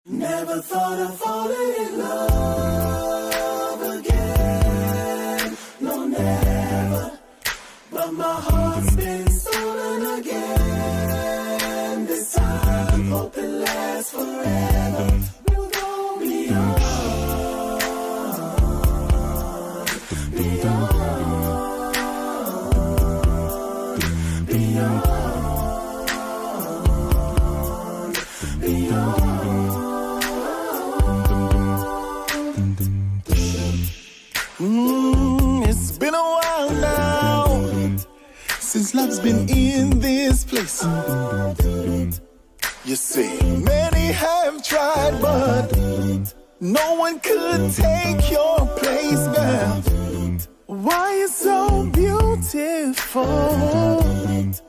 Never thought of falling in love again. No, never. But my heart's been stolen again. This time, hope it lasts forever. We'll go beyond, beyond, beyond, beyond. It's been a while now since love's been in this place. You see, many have tried, but no one could take your place, girl. Why you so beautiful?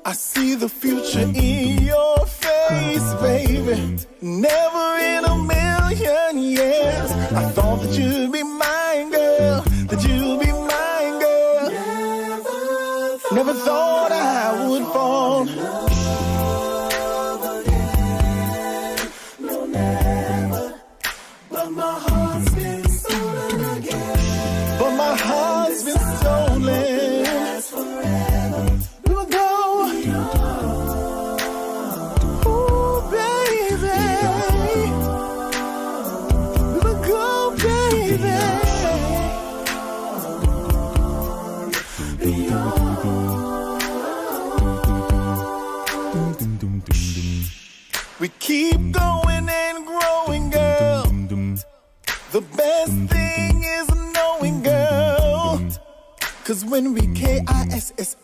I see the future in your face, baby. Never in a million years I thought that you'd be mine, girl. That you'd be mine, girl. Never thought I would fall. No, never. But my heart's been stolen again. But my heart's been stolen. Last forever. We will go. Ooh, baby. We will go, baby. We keep going and growing, girl. The best thing is knowing, girl. Cause when we KISSING,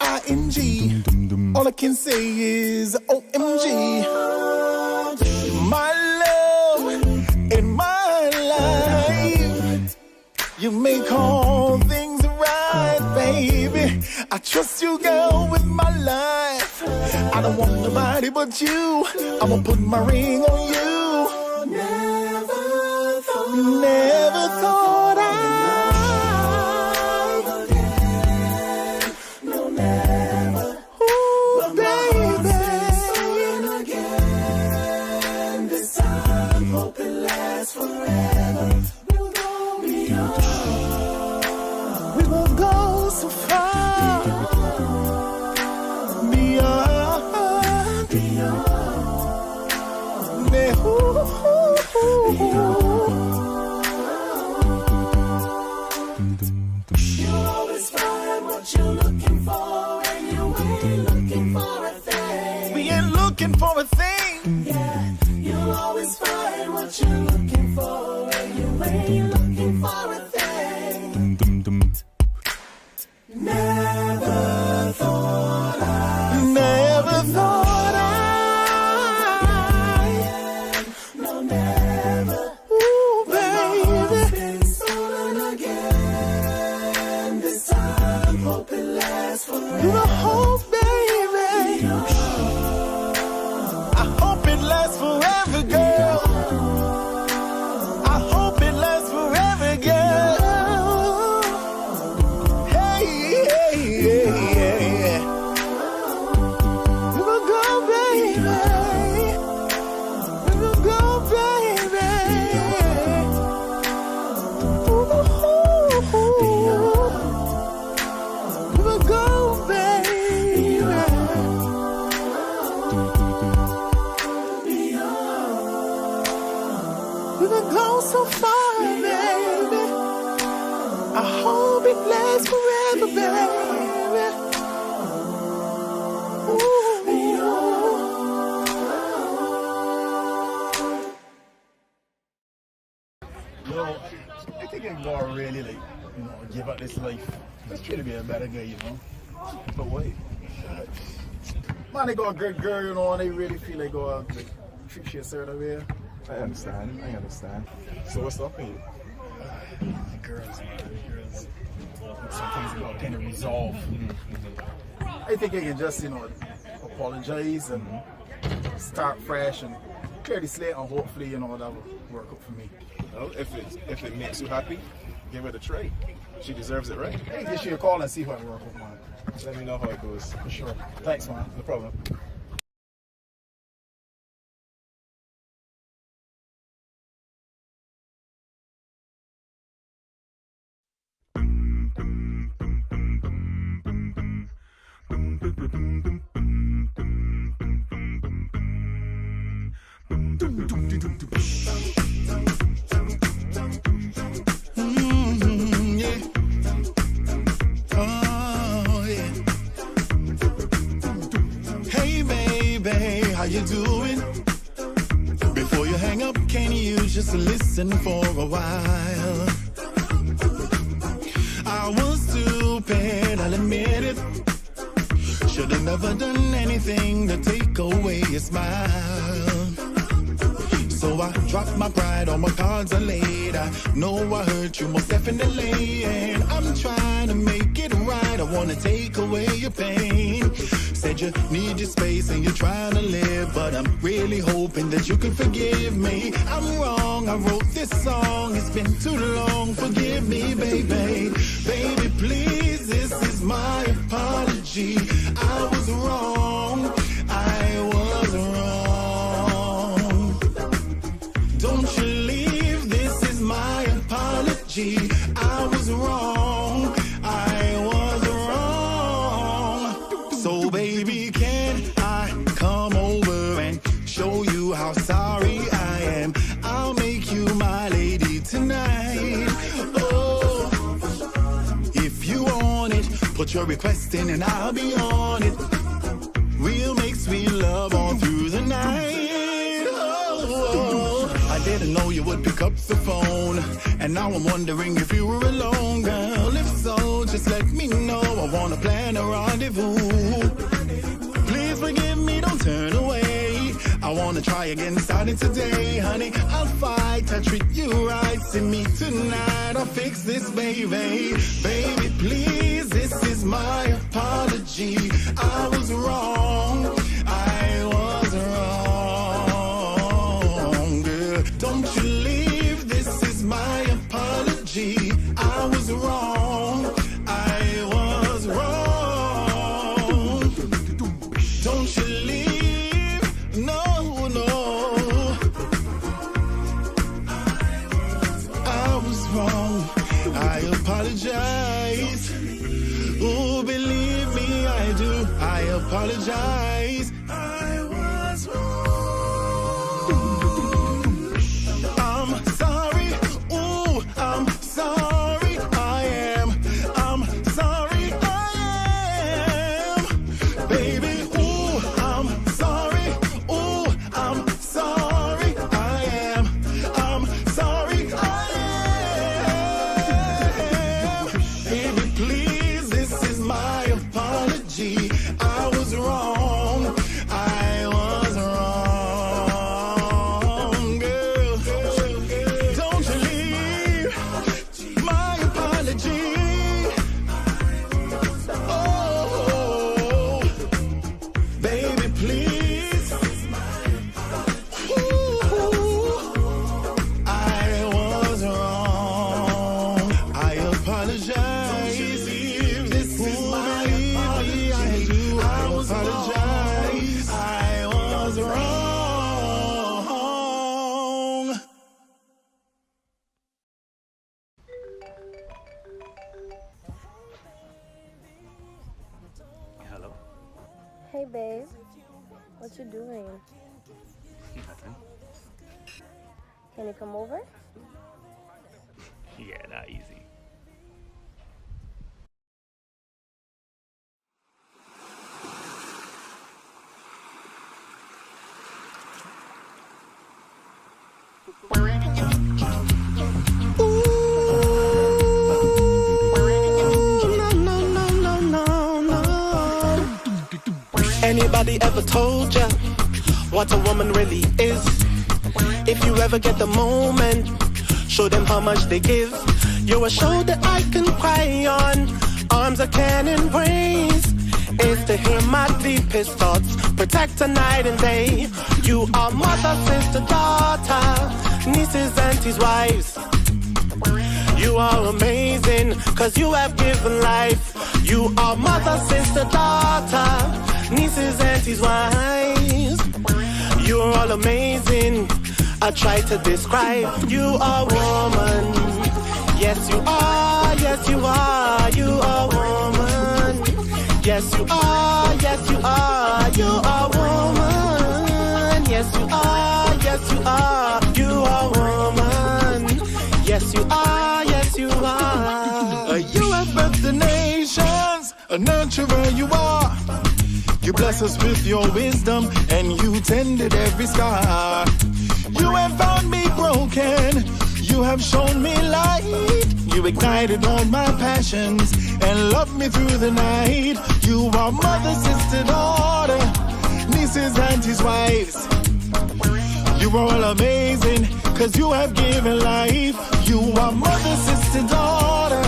all I can say is OMG. My love in my life, you make all things right, baby. I trust you, girl, with my life. I don't want nobody but you. I'ma put my ring on you. Never thought I'd no, never. Ooh, baby. Again. This time, hope it lasts forever. We'll go beyond. We will go so far. Beyond, beyond. You'll always find what you're looking for, and you ain't looking for a thing. We ain't looking for a thing. Yeah, you'll always find what you're looking for, and you ain't looking for a thing. Never thought I. No, never. Ooh, baby. Been stolen again. This time, hope it lasts forever. You hope, baby. I hope it lasts forever, girl. I hope it lasts forever, girl. Hey, hey, hey, hey. We will go, baby. We will go, baby. Ooh, we will go, baby. We will go so far, baby. I hope it lasts forever, baby. Yo, I think I'm gonna really give up this life. Let's try to be a better guy, But wait, man, they got a good girl, and they really feel they go out treat you a certain way. I understand. So what's up with you? Girls, sometimes they got kind of resolve. I think I can just, apologize and start fresh and clear the slate, and hopefully, that will work out for me. Well, if it makes you happy, give it a try. She deserves it, right? Hey, give you a call and see what work out, man. Let me know how it goes. For sure. Thanks, man. No problem. Yeah. Oh, yeah. Hey, baby, how you doing? Before you hang up, can you just listen for a while? I was stupid, I'll admit it. Should've never done anything to take away your smile. So I dropped my pride, all my cards are laid. I know I hurt you most definitely, and I'm trying to make it right. I wanna take away your pain. Said you need your space and you're trying to live, but I'm really hoping that you can forgive me. I'm wrong, I wrote this song, it's been too long. Forgive me, baby. Baby, please, this is my apology. I was wrong, I was wrong. Don't you leave, this is my apology. I was wrong, I was wrong. So baby, can I come over and show you how sorry I am? I'll make you my lady tonight. Oh, if you want it, put your request in and I'll be on it. We'll make sweet love all through the night. Oh, I didn't know you would pick up the phone, and now I'm wondering if you were alone, girl. If so, just let me know. I wanna plan a rendezvous. Please forgive me, don't turn away. I wanna try again starting today, honey. I'll fight, I'll treat you right. See me tonight, I'll fix this, baby. Baby, please, this is my apology. I was wrong, I was wrong, girl. Don't you leave, this is my apology. I was wrong, I was wrong. Don't you leave, no, no. I was wrong, I apologize. Oh, believe me, I do. I apologize. I was wrong. I'm sorry. Oh, I'm sorry. I am. I'm sorry. I am. Baby, oh, I'm sorry. Oh, I'm sorry. I am. I'm sorry. I am. Baby, please, this is my apology. I was wrong. I was wrong, girl. Don't you leave. My apology. Oh, baby, please. Ooh, I was wrong. I apologize. This is my apology. I was apologize. I was wrong. Hello? Hey babe, what you doing? Nothing. Can you come over? Yeah, not easy. Anybody ever told ya what a woman really is? If you ever get the moment, show them how much they give. You're a shoulder I can cry on, arms I can embrace. Is to hear my deepest thoughts, protect her night and day. You are mother, sister, daughter, nieces, aunties, wives. You are amazing, cause you have given life. You are mother, sister, daughter, nieces, aunties, wives. You're all amazing, I try to describe. You are woman, yes you are, yes you are. You are woman, Yes, you are, yes, you are, you are woman. Yes, you are, yes, you are, you are woman. Yes, you are, yes, you are. You have birthed the nations, a nurturer you are. You bless us with your wisdom, and you tended every scar. You have found me broken, you have shown me light. You ignited all my passions, and loved me through the night. You are mother, sister, daughter, nieces, aunties, wives. You are all amazing, cause you have given life. You are mother, sister, daughter,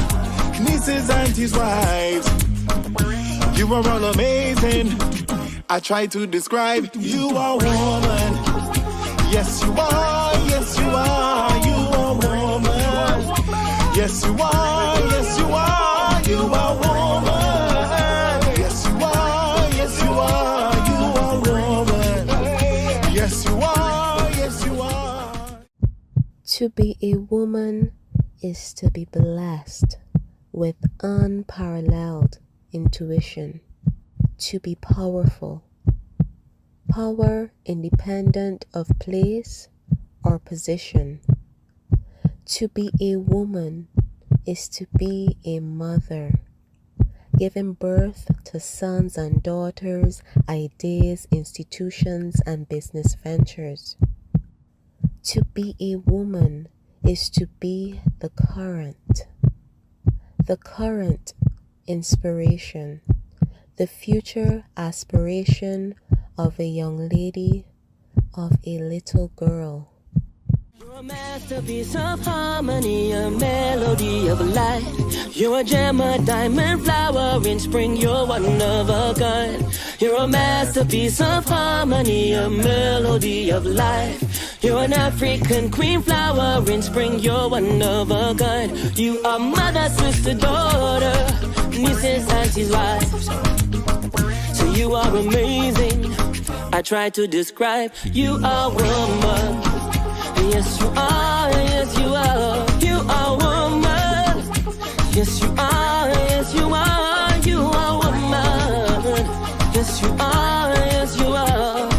nieces, aunties, wives. You are all amazing. I try to describe, you are woman. Yes, you are, yes, you are, you are woman. Yes, you are, yes, you are, you are woman. Yes, you are, yes, you are, you are woman. Yes, you are, yes, you are. To be a woman is to be blessed with unparalleled intuition, to be powerful, power independent of place or position. To be a woman is to be a mother, giving birth to sons and daughters, ideas, institutions, and business ventures. To be a woman is to be the current inspiration, the future aspiration of a young lady, of a little girl. You're a masterpiece of harmony, a melody of life. You're a gem, a diamond flower in spring, you're one of a kind. You're a masterpiece of harmony, a melody of life. You're an African queen flower in spring, you're one of a kind. You are mother, sister, daughter, nieces, aunties, wives. So you are amazing. I try to describe, you are woman. Yes, you are, yes, you are, you are woman. Yes, you are, yes, you are, you are woman. Yes, you are, yes, you are,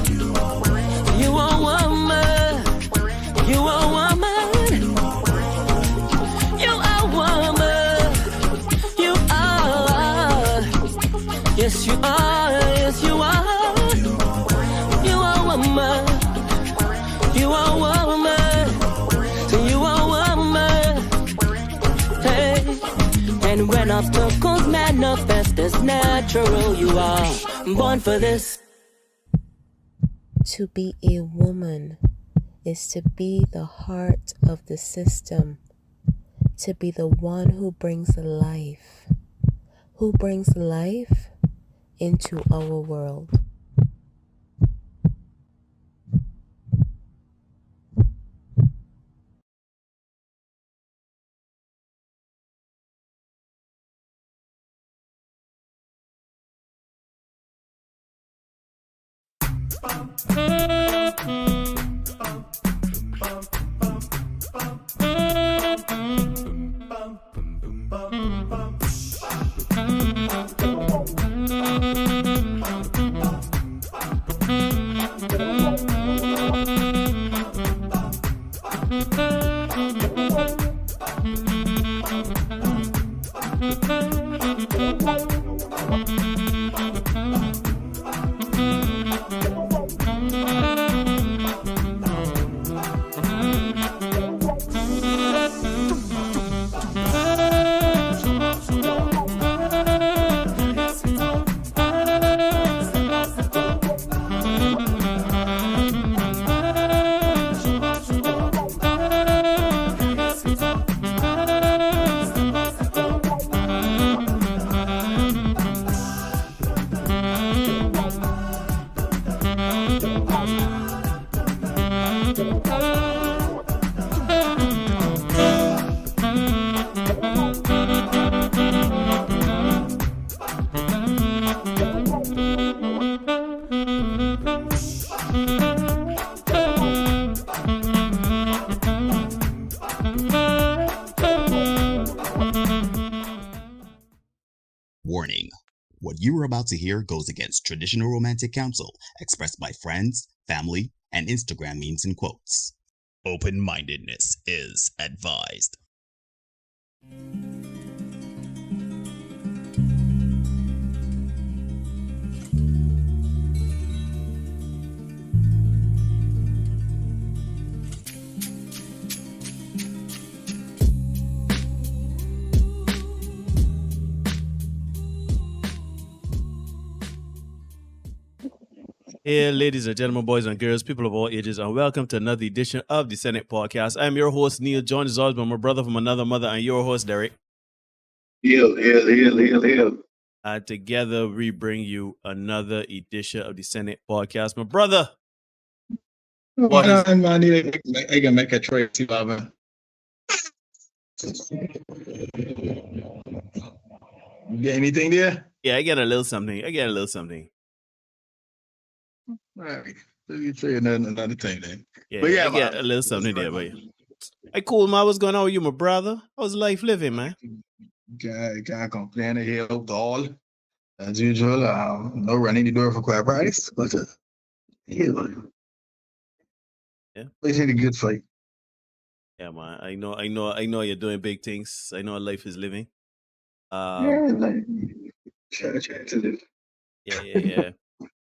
you are woman. You are woman. You are woman. You are. Yes, you are, yes, you are. You are woman. You are woman. You are woman. Hey. And when obstacles manifest as natural, you are born for this. To be a woman is to be the heart of the system, to be the one who brings life into our world. Warning. What What you are about to hear goes against traditional romantic counsel expressed by friends, family, and Instagram memes and quotes. Open-mindedness is advised. Hey, ladies and gentlemen, boys and girls, people of all ages, and welcome to another edition of the Senate Podcast. I'm your host, Neil, joined as always by my brother from another mother, and your host, Derek. Heal. And together we bring you another edition of the Senate Podcast. My brother, Man, I can make a trade to man. You get anything there? Yeah, I get a little something. Right. So you trade another thing then. Yeah, But yeah, I get man. a little something there, but hey, cool, man. What's going on with you, my brother? How's life living, man? Can't complain here at all. As usual, no running the door for quiet price, but yeah. It's in a good fight. Yeah, man. I know you're doing big things. I know life is living. Yeah.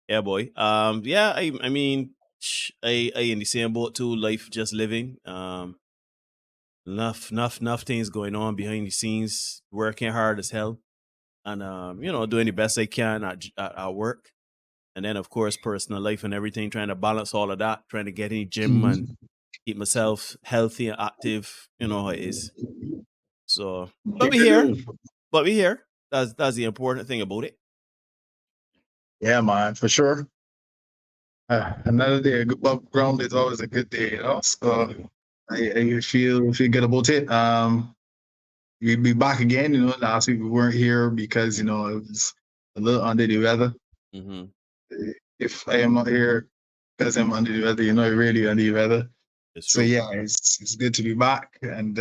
Yeah, boy. Yeah, I mean, I in the same boat too. Life just living. Enough things going on behind the scenes. Working hard as hell, and doing the best I can at work, and then of course personal life and everything. Trying to balance all of that. Trying to get in the gym and keep myself healthy and active. You know how it is. So, but we here. That's the important thing about it. Yeah, man, for sure. Another day above ground is always a good day, you know. So I feel good about it. We'll be back again. You know, last week we weren't here because it was a little under the weather. Mm-hmm. If I am not here because I'm under the weather, really under the weather. So yeah, it's good to be back. And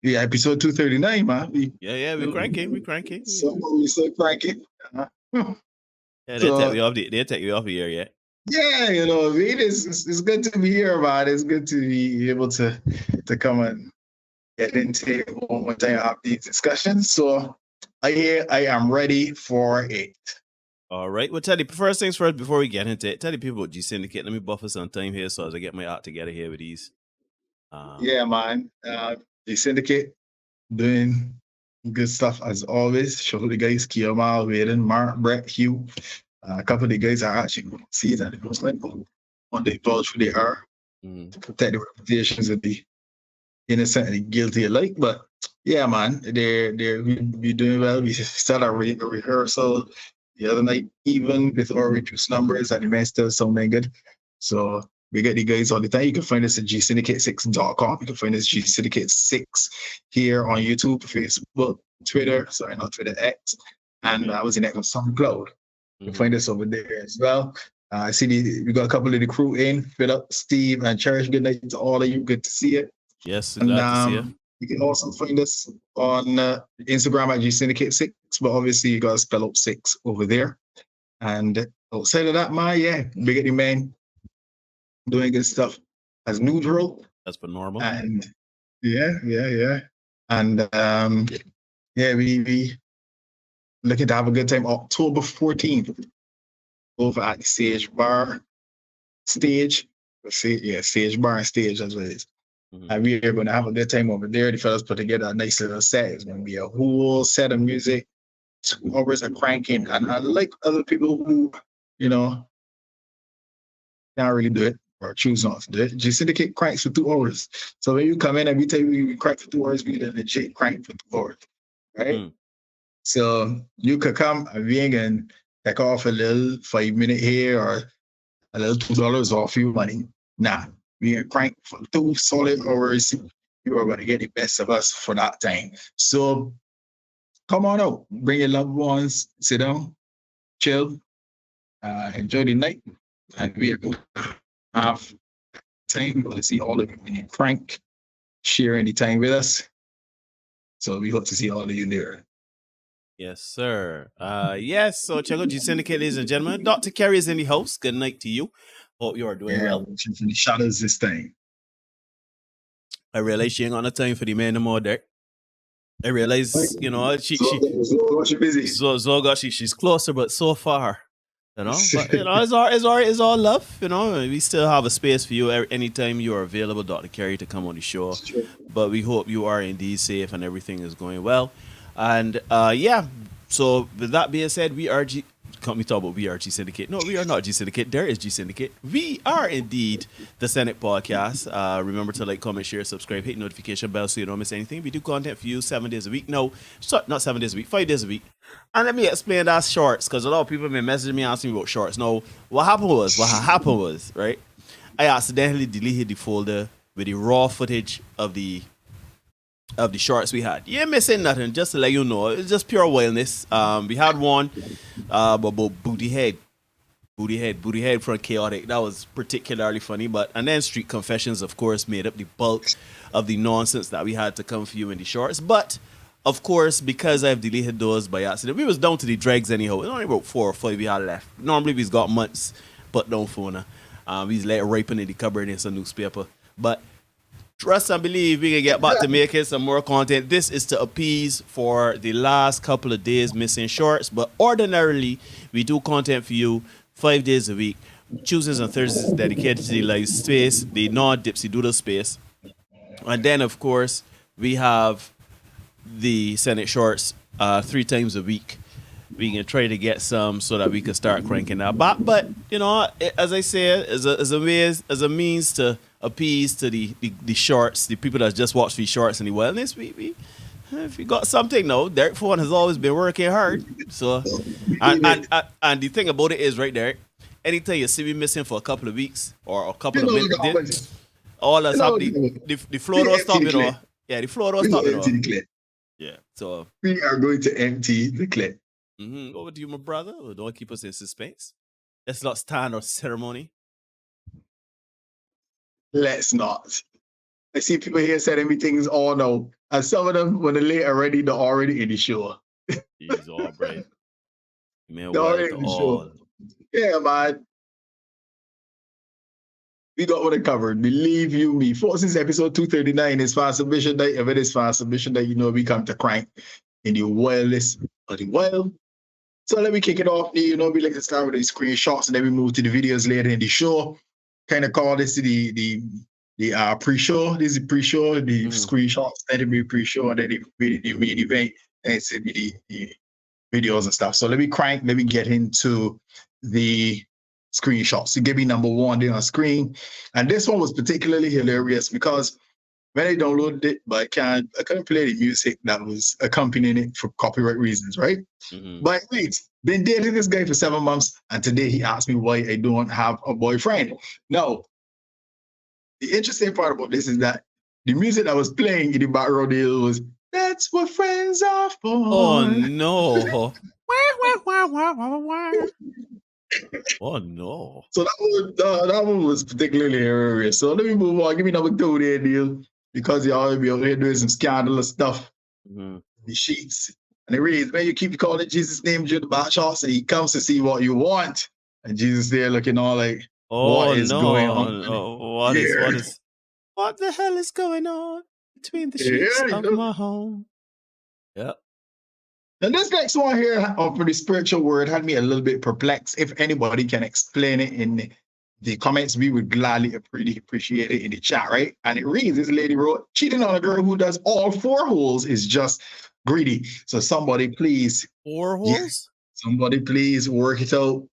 episode 239, man. We're cranking. So we so cranking. Yeah, they take you off the air yet. Yeah, it's good to be here, man. It's good to be able to come and get into it one time have these discussions. So I am ready for it. All right. Well, Teddy, first things first, before we get into it, tell the people about G-Syndicate. Let me buffer some time here so as I get my act together here with these. Yeah, man. G-Syndicate doing good stuff as always. Show the guys, Kiamal, Waden, Mark, Brett, Hugh. A couple of the guys are actually see that it was like on the approach who they are to protect the reputations of the innocent and the guilty alike. But yeah, man, we doing well. We started a rehearsal the other night, even with our reduced numbers, and the man still sounding good. So we get the guys all the time. You can find us at gsyndicate6.com. You can find us G-Syndicate6 here on YouTube, Facebook, Twitter, X, and I was in that on SoundCloud. You can find us over there as well. I see we got a couple of the crew in, Philip, Steve, and Cherish. Good night to all of you. Good to see you. Yes, and glad to see you. You can also find us on Instagram at G-Syndicate6, but obviously you got to spell out 6 over there. And outside of that, big the man doing good stuff as neutral. That's for normal. And yeah. And we looking to have a good time October 14th over at the Sage Bar Stage. Sage Bar and Stage, that's what it is. And we are going to have a good time over there. The fellas put together a nice little set. It's going to be a whole set of music, 2 hours of cranking. And unlike other people who, can't really do it or choose not to do it, G-Syndicate cranks for 2 hours. So when you come in and we tell you we crank for 2 hours, we legit crank for 2 hours, right? So you could come and we ain't going to take off a little 5-minute here or a little $2 off your money. Nah. We are crank for 2 solid hours. You are going to get the best of us for that time. So come on out. Bring your loved ones. Sit down. Chill. Enjoy the night. And we are going to have time. We're going to see all of you in crank, sharing the time with us. So we hope to see all of you there. Yes, sir. Yes. So check out G-Syndicate, ladies and gentlemen. Dr. Kerry is in the house. Good night to you. Hope you are doing Yeah, well. watching from the shadows this thing. I realize she ain't got no time for the man no more, Derek. I realize, you know, she busy. Zoga, she's closer, but so far, you know. But you know, it's all love, you know. We still have a space for you anytime you are available, Dr. Kerry, to come on the show. But we hope you are indeed safe and everything is going well. And yeah, so with that being said, we are Can't we talk about we are G-Syndicate? No, we are not G-Syndicate. There is G-Syndicate. We are indeed the Senate Podcast. Remember to like, comment, share, subscribe, hit notification bell so you don't miss anything. We do content for you 7 days a week. No, not 7 days a week, 5 days a week. And let me explain that shorts, because a lot of people have been messaging me asking me about shorts. No, what happened was, right? I accidentally deleted the folder with the raw footage of the shorts we had. You ain't missing nothing, just to let you know. It's just pure wildness. We had one about booty head from Chaotic. That was particularly funny. And then Street Confessions, of course, made up the bulk of the nonsense that we had to come for you in the shorts. But of course, because I've deleted those by accident, we was down to the dregs anyhow. It's only about 4 or 5 we had left. Normally we've got months, but no phone. We let it ripen in the cupboard in some newspaper. But trust and believe we can get back to making some more content. This is to appease for the last couple of days missing shorts, but ordinarily we do content for you 5 days a week. Tuesdays and Thursdays dedicated to the live space, the non-Dipsy Doodle space. And then, of course, we have the Senate shorts 3 times a week. We can try to get some so that we can start cranking that back. But, you know, as I said, as a means to appease to the shorts, the people that just watch these shorts and the wellness, if we got something now, Derek Ford has always been working hard. So, and the thing about it is, right, Derek, anytime you see me missing for a couple of weeks or a couple of minutes, all that's happening, the floor don't stop it all. Yeah, the floor don't stop it all. Yeah, so we are going to empty the clip. Over to you, my brother. Don't keep us in suspense. Let's not stand on ceremony. Let's not. I see people here saying everything's all no. And some of them, when they're late already, they're already in the show. He's all right. Man, they're already in the show. Yeah, man. We got what covered. Believe you me. Since episode 239 is Fast Submission Day. If it is Fast Submission Day, you know we come to crank in the wildest of the wild. So let me kick it off. You know, we like to start with the screenshots and then we move to the videos later in the show. Kind of call this the pre-show. This is the pre-show, the screenshots, then it'll be pre-show, and then the main event, and it's the videos and stuff. So let me get into the screenshots. So give me number 1 there on screen. And this one was particularly hilarious because when I downloaded it, but I couldn't play the music that was accompanying it for copyright reasons, right? But wait, been dating this guy for 7 months, and today he asked me why I don't have a boyfriend. Now, the interesting part about this is that the music that was playing in the background deal was "That's What Friends Are For." Oh no! Oh no! So that one was particularly hilarious. So let me move on. Give me number 2 there, deal. Because y'all be out here doing some scandalous stuff. The sheets. And it reads, "Man, you keep calling Jesus' name during the back shots, and he comes to see what you want." And Jesus there looking all like, what is going on? What the hell is going on between the sheets of my home? Yeah. And this next one here for the spiritual word had me a little bit perplexed. If anybody can explain it in the comments, we would gladly appreciate it in the chat, right? And it reads, this lady wrote, "Cheating on a girl who does all 4 holes is just greedy." So somebody please. 4 holes? Yeah, somebody please work it out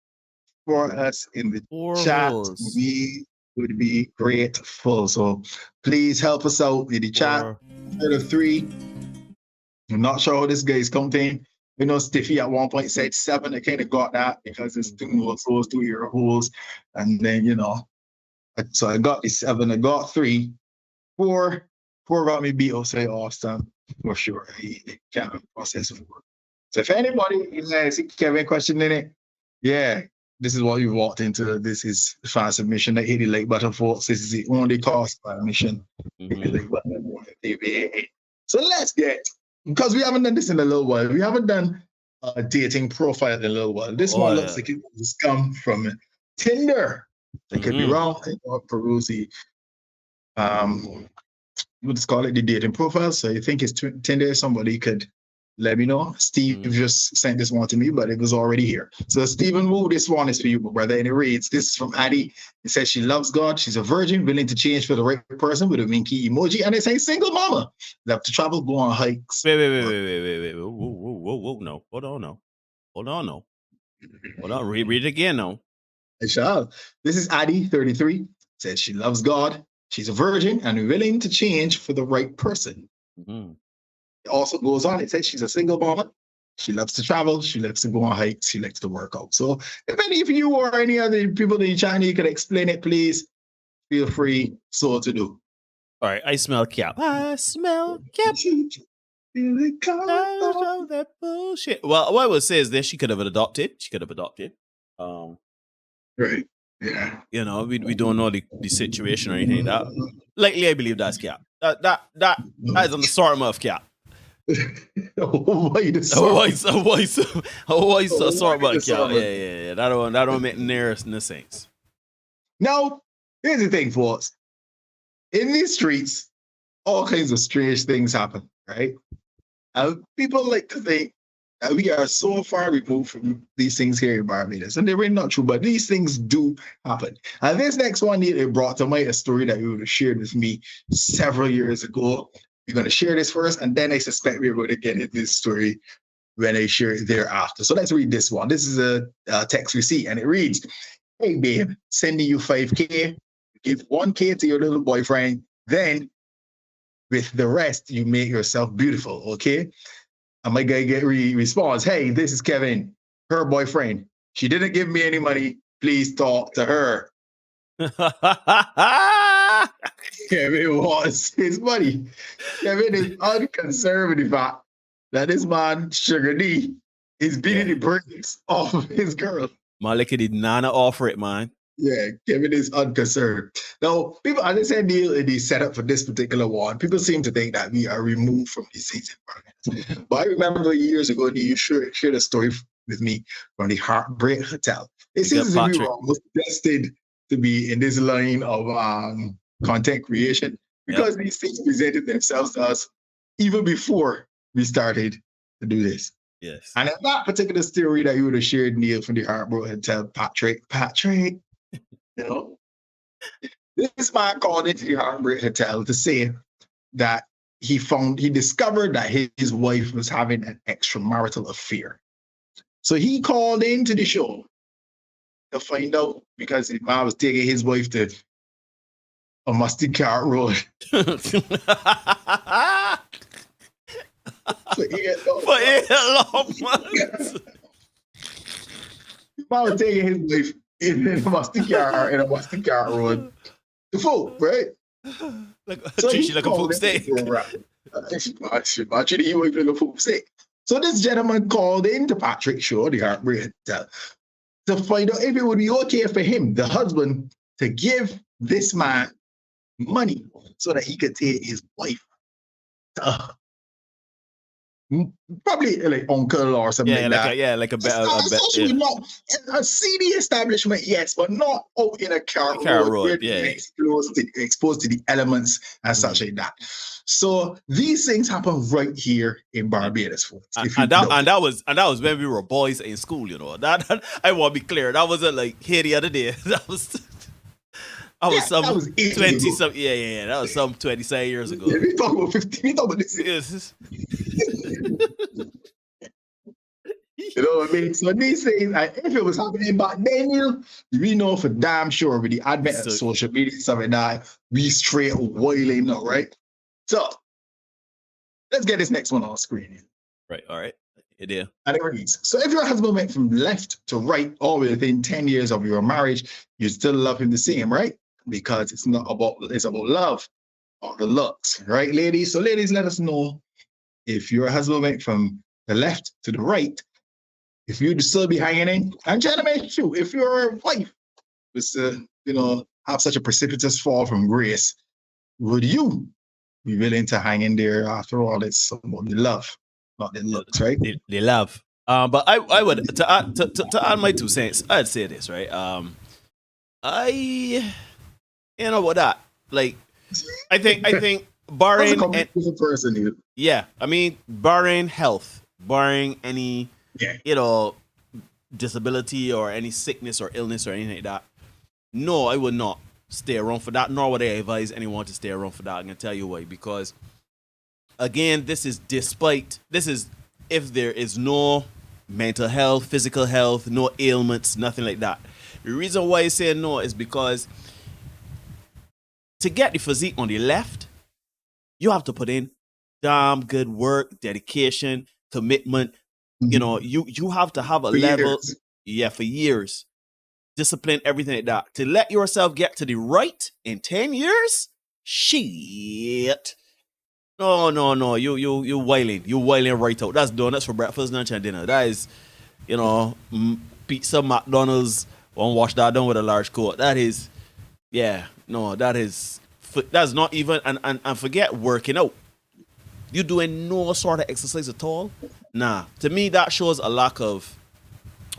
for us in the 4 chat. holes. We would be grateful. So please help us out in the chat. 3. I'm not sure how this guy is counting. You know, Stiffy at one point said 7. I kind of got that because it's 2 holes, 2 ear holes. And then, you know, so I got the 7. I got 3. 4 got me beat. I'll say Austin for sure. He can't process 4. So if anybody has a Kevin question in it, yeah, this is what you walked into. This is the Fast Submission that hit the like button, folks. This is the only cost by mission. Hit the like button. So let's get, because we haven't done this in a little while. We haven't done dating profile in a little while. This Oh, one yeah. looks like it has come from Tinder. I could be wrong. Peruse let's call it the dating profile. So you think it's Tinder? Somebody could let me know. Steve just sent this one to me, but it was already here. So Stephen Wu, this one is for you, brother. And it reads, this is from Addie. It says she loves God. She's a virgin, willing to change for the right person with a winky emoji. And it says single mama. Love to travel, go on hikes. Wait. Whoa. No. Hold on, no. Hold on. Read it again, no. I shall. This is Addie, 33. Says she loves God. She's a virgin and willing to change for the right person. Mm-hmm. It also goes on. It says she's a single mama. She loves to travel. She loves to go on hikes. She likes to work out. So if any of you or any other people in China, you can explain it, please feel free so to do. All right. I smell cap. I smell cap. That bullshit. Well, what I would say is that she could have adopted. Right. Yeah. You know, we don't know the situation or anything like that. Likely, I believe that's cap. That is on the sort of cap. Hawaii sort of cap. Yeah. That don't make nearest in the sense. Now, here's the thing, folks. In these streets, all kinds of strange things happen, right? People like to think that we are so far removed from these things here in Barbados, and they're really not true, but these things do happen. And this next one, it brought to mind a story that you would have shared with me several years ago. We're going to share this first, and then I suspect we're going to get into this story when I share it thereafter. So let's read this one. This is a text receipt, and it reads, hey, babe, sending you 5K. Give 1K to your little boyfriend, then with the rest, you make yourself beautiful, okay? And my guy responds, hey, this is Kevin, her boyfriend. She didn't give me any money. Please talk to her. Kevin wants his money. Kevin is unconcerned with the fact that this man, Sugar D, is beating the brakes off of his girl. Malika did not offer it, man. Yeah, Kevin is unconcerned. Now, people, as I said, Neil, in the setup for this particular one, people seem to think that we are removed from these things. But I remember years ago, you shared a story with me from the Heartbreak Hotel. It seems that we were almost destined to be in this line of content creation because these things presented themselves to us even before we started to do this. Yes. And in that particular story that you would have shared, Neil, from the Heartbreak Hotel, Patrick, you know, this man called into the Heartbreak Hotel to say that he discovered that his wife was having an extramarital affair. So he called into the show to find out because the man was taking his wife to a musty cart road. For 8 long months. Man was taking his wife in a musty cart road to folk, right? She like a folk steak. Actually, he was like a folk steak. So this gentleman called into Patrick's show, the Heartbreak Hotel, to find out if it would be okay for him, the husband, to give this man money so that he could take his wife to probably like uncle or something like that. Like not a seedy establishment, yes, but not out in a car road exposed to the elements and such like that. So these things happen right here in Barbados, folks. And that was when we were boys in school, you know. That I want to be clear. That wasn't like here the other day. That was some 20 some that was some 27 years ago. Yeah, we talk about 15. We talk about this. Yes. You know what I mean? So these things, if it was happening back then, we know for damn sure with the advent of social media and stuff like that, we straight wailing now, right? So let's get this next one on screen. Right, all right. Idea. And it reads, so if your husband went from left to right all within 10 years of your marriage, you still love him the same, right? Because it's about love or the looks, right, ladies? So ladies, let us know if your husband went from the left to the right, if you'd still be hanging in. And gentlemen, too, if your wife was to, have such a precipitous fall from grace, would you be willing to hang in there? After all, it's about the love, not the looks, right? The love. But I would to add my 2 cents. I'd say this, right. I you know what that like. I think That's a barring and completely different person, dude. yeah, I mean barring health, barring any Yeah. disability or any sickness or illness or anything like that. No, I would not stay around for that, nor would I advise anyone to stay around for that. I'm gonna tell you why. Because again, this is if there is no mental health, physical health, no ailments, nothing like that. The reason why I say no is because to get the physique on the left, you have to put in damn good work, dedication, commitment. You have to have a For level, years. for years, discipline, everything like that. To let yourself get to the right in 10 years, shit. No, you whiling right out. That's donuts for breakfast, lunch, and dinner. That is, pizza, McDonald's. Won't wash that down with a large coat. That is, that's not even and forget working out. You doing no sort of exercise at all? Nah. To me, that shows a lack of.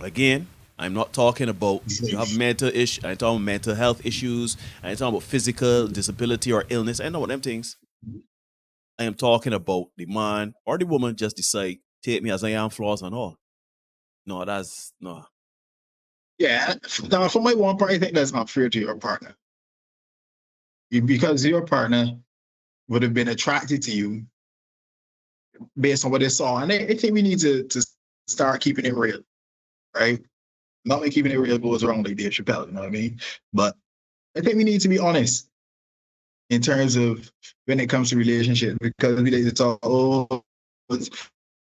Again, I'm not talking about you have mental issues. I'm talking about mental health issues. I'm talking about physical disability or illness. I know what them things. I am talking about the man or the woman just decide take me as I am, flaws and all. No, that's no. Yeah. Now, for my one part, I think that's not fair to your partner. Because your partner would have been attracted to you based on what they saw. And I think we need to start keeping it real, right? Not like keeping it real goes wrong like Dave Chappelle, you know what I mean? But I think we need to be honest in terms of when it comes to relationships, because we like to talk,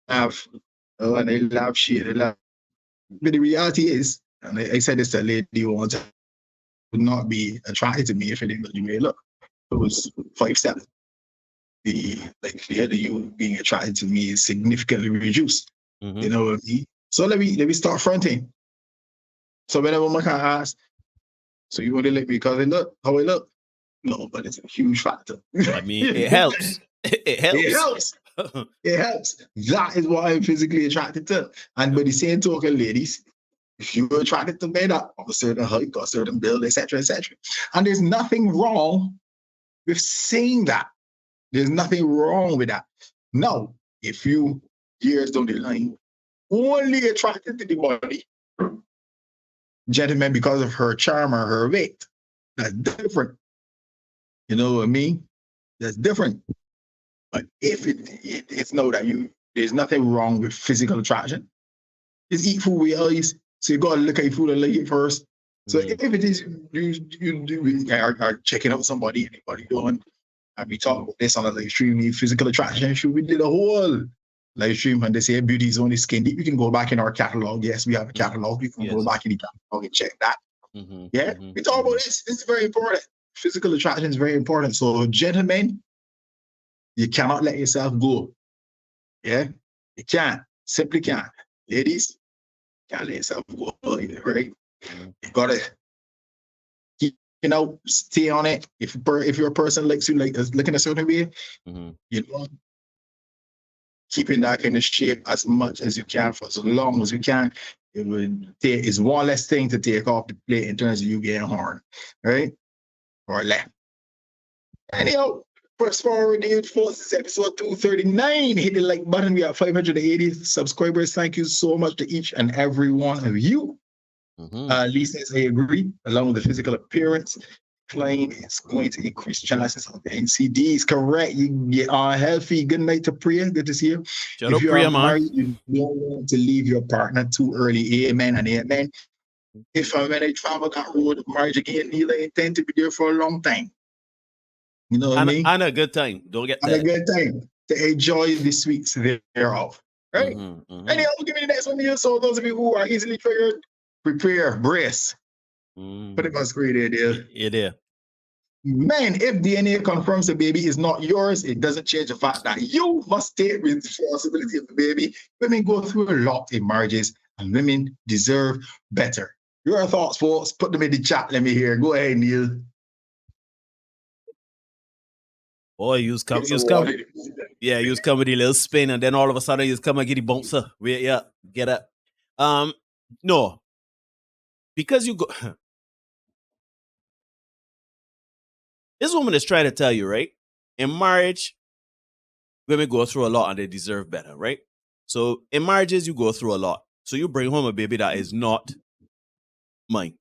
and they laugh shit, they laugh. But the reality is, and I said this to a lady once, would not be attracted to me if it didn't look me. Look, it was 5 steps. The idea of you being attracted to me is significantly reduced. Mm-hmm. You know what I mean? So let me start fronting. So whenever my car asks, so you want to let me because I look how I look? No, but it's a huge factor. I mean, it helps. It helps. It helps. It helps. That is what I'm physically attracted to. And by the same token, ladies, if you're attracted to men of a certain height, or a certain build, etc., etc., and there's nothing wrong with saying that. There's nothing wrong with that. Now, if you years down the line only attracted to the body, gentlemen, because of her charm or her weight, that's different. You know what I mean? That's different. But if it's know that there's nothing wrong with physical attraction. Just eat food with your eyes. So you gotta look at your food and like it first. So if it is you are checking out somebody, anybody doing, and we talk about this on a live stream, physical attraction issue. We did a whole live stream and they say beauty is only skin deep. You can go back in our catalog. Yes, we have a catalog. You can go back in the catalog and check that. Mm-hmm. Yeah, we talk about this. This is very important. Physical attraction is very important. So, gentlemen, you cannot let yourself go. Yeah, you can't. Simply can't. Ladies, you can't let yourself go. Right? You gotta keep, stay on it. If your person likes you, like is looking a certain way, you know, keeping that kind of shape as much as you can for as long as you can. It's one less thing to take off the plate in terms of you getting horn, right? Or left. Anyhow, press forward, folks. This is episode 239. Hit the like button. We have 580 subscribers. Thank you so much to each and every one of you. Lisa says, I agree. Along with the physical appearance, playing is going to increase chances of NCDs. Correct. You get on healthy. Good night to Priya. Good to see you. If you are married, you don't want to leave your partner too early. Amen and amen. If when I travel that road of marriage again, you intend to be there for a long time. You know what I mean? And a good time. Don't get that. And a good time to enjoy the sweets thereof. Right? Anyhow, give me the next one here. So those of you who are easily triggered, prepare, brace. Put it on screen there. Yeah. Man, if DNA confirms the baby is not yours, it doesn't change the fact that you must take responsibility of the baby. Women go through a lot in marriages, and women deserve better. Your thoughts, folks? Put them in the chat. Let me hear. Go ahead, Neil. Oh, you was coming. Yeah, you was coming with a little spin, and then all of a sudden you was coming and get the bouncer. Yeah, get up. No, because you go. This woman is trying to tell you, right? In marriage, women go through a lot and they deserve better, right? So in marriages, you go through a lot. So you bring home a baby that is not mine.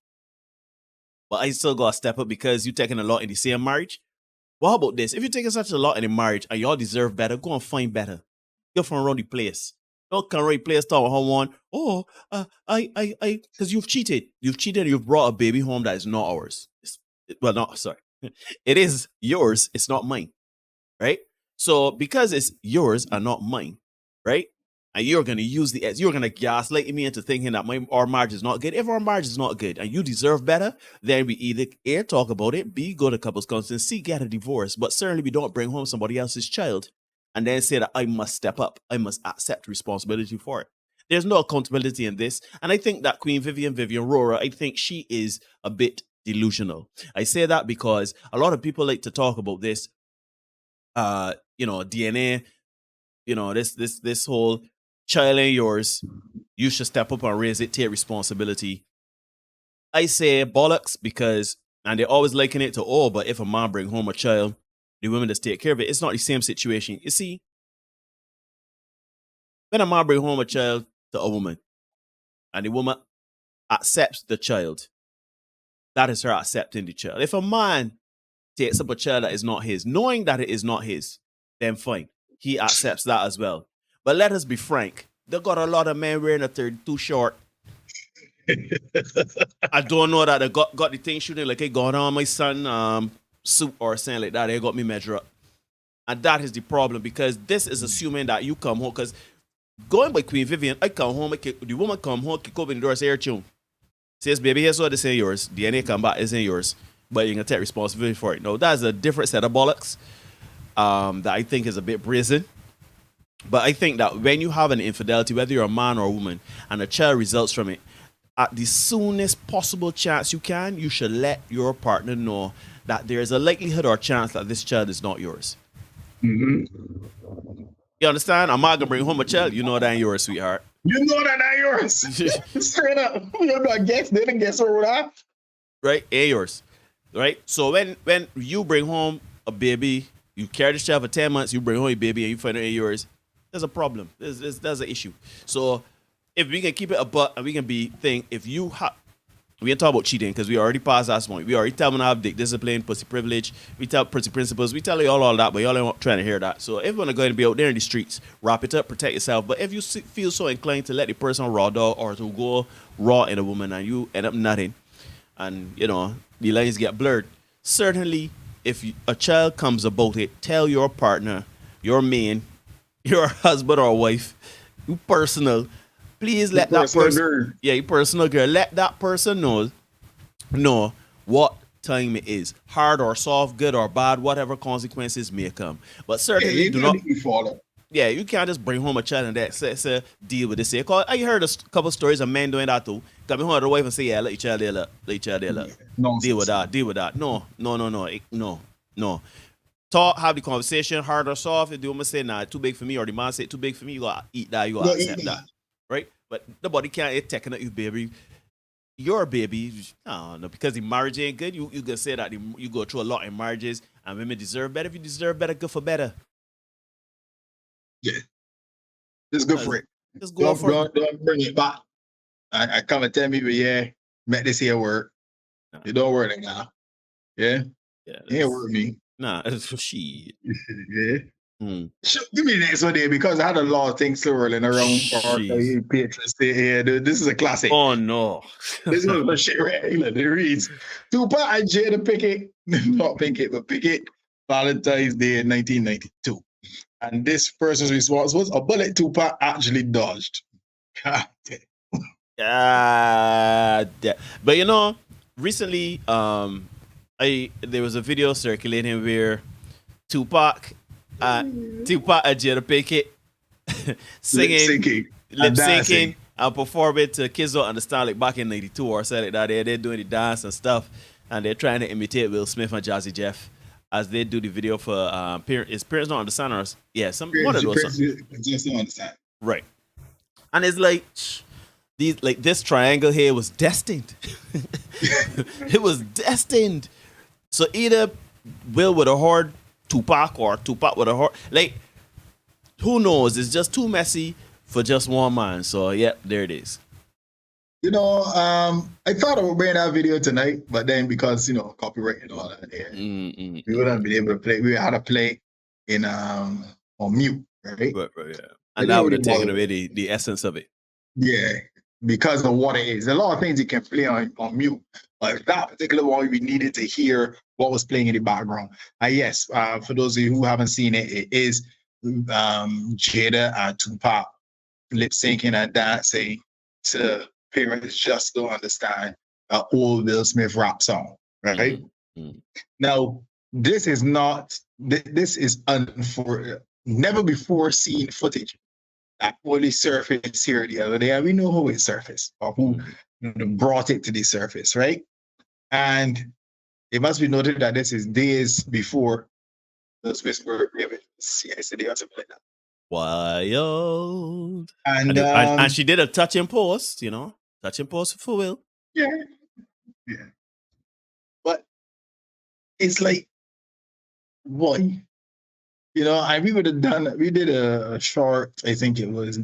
But I still gotta step up because you're taking a lot in the same marriage. Well, how about this? If you're taking such a lot in a marriage and y'all deserve better, go and find better. Go from around the place. Don't come around the place talking how one. Oh, because you've cheated. You've cheated. You've brought a baby home that is not ours. Sorry. It is yours. It's not mine. Right? So because it's yours and not mine, right? And you're going to you're going to gaslight me into thinking that our marriage is not good. If our marriage is not good and you deserve better, then we either A, talk about it, B, go to couples counseling, C, get a divorce. But certainly we don't bring home somebody else's child and then say that I must step up. I must accept responsibility for it. There's no accountability in this. And I think that Queen Vivian Rora, I think she is a bit delusional. I say that because a lot of people like to talk about this, DNA, this whole child ain't yours. You should step up and raise it, take responsibility. I say bollocks because, and they always liken it to, but if a man bring home a child, the women just take care of it. It's not the same situation. You see, when a man bring home a child to a woman and the woman accepts the child, that is her accepting the child. If a man takes up a child that is not his, knowing that it is not his, then fine. He accepts that as well. But let us be frank. They got a lot of men wearing a 32 short. I don't know that they got the thing shooting like, hey, got on my son suit or something like that. They got me measure up. And that is the problem because this is assuming that you come home. Because going by Queen Vivian, I come home, the woman come home, kick open the door, say, here, chum. Says, baby, here's what this ain't yours. DNA come back, this ain't yours. But you're going to take responsibility for it. No, that's a different set of bollocks that I think is a bit brazen. But I think that when you have an infidelity, whether you're a man or a woman, and a child results from it, at the soonest possible chance you should let your partner know that there is a likelihood or chance that this child is not yours. Mm-hmm. You understand? I'm not going to bring home a child. You know that ain't yours, sweetheart. You know that ain't yours. Straight up. You're not guess. They didn't guess over that. Right? Ain't yours. Right? So when you bring home a baby, you carry this child for 10 months, you bring home a baby and you find it ain't yours, there's a problem. There's an issue. So if we can keep it a buck and we can be if we ain't talk about cheating because we already passed that point. We already tell them to have dick discipline, pussy privilege. We tell pussy principles. We tell you all that, but y'all ain't trying to hear that. So if you want to go and be out there in the streets, wrap it up, protect yourself. But if you feel so inclined to let the person raw dog or to go raw in a woman and you end up nutting and, the lines get blurred, certainly if a child comes about it, tell your partner, your man, your husband or wife, you personal, please let that person, you personal girl, let that person know what time it is, hard or soft, good or bad, whatever consequences may come. But certainly do not. Yeah, you can't just bring home a child and that say deal with this. Because I heard a couple stories of men doing that too. Coming home to the wife and say, yeah, let your child there, let your child there. Deal with that. No. Talk, have the conversation, hard or soft. If the woman say, nah, too big for me, or the man say, too big for me, you gotta eat that, you gotta accept that. Right? But nobody can't taking at you, baby. Your baby, no, because the marriage ain't good. You gonna say that you go through a lot in marriages and women deserve better. If you deserve better, good for better. Yeah. Just go for it. Just go for it. Don't bring it back. I come and tell me, but yeah, make this here work. No. It don't work now. Yeah? Yeah. It ain't work me. Nah, it's for shit. Yeah. Give me the next one there because I had a lot of things swirling around. Patrons here. This is a classic. Oh no. This was for shit regular. It reads Tupac and Jada Pickett, not Pickett, but Pickett, Valentine's Day in 1992. And this person's response was a bullet Tupac actually dodged. God damn. But recently there was a video circulating where Tupac and Jada Pickett singing, lip syncing and performing to Kids Don't Understand, like back in 92 or something like that. They're doing the dance and stuff, and they're trying to imitate Will Smith and Jazzy Jeff. as they do the video for his parents don't understand us. Yeah, one of those songs. Just don't understand. Right. And it's like this triangle here was destined. It was destined. So either Will with a hard Tupac or Tupac with a hard, like, who knows? It's just too messy for just one man. So yeah, there it is. You know, I thought I would bring that video tonight, but then because, you know, copyright and all that, we wouldn't be able to play. We had to play in on mute, right? Right, yeah. And that would have taken away the essence of it. Yeah, because of what it is. A lot of things you can play on mute, but that particular one, we needed to hear what was playing in the background. And yes, for those of you who haven't seen it, it is Jada and Tupac lip syncing and dancing to Parents Just Don't Understand, an old Will Smith rap song, right? Now, this is never before seen footage that only surfaced here the other day, and we know who it surfaced or who brought it to the surface, right? And it must be noted that this is days before the Swiss birthday. Yesterday or something like that. Wild. And she did a touching post, you know, touching post for Will. Yeah. But it's like, boy, you know, and we did a short, I think it was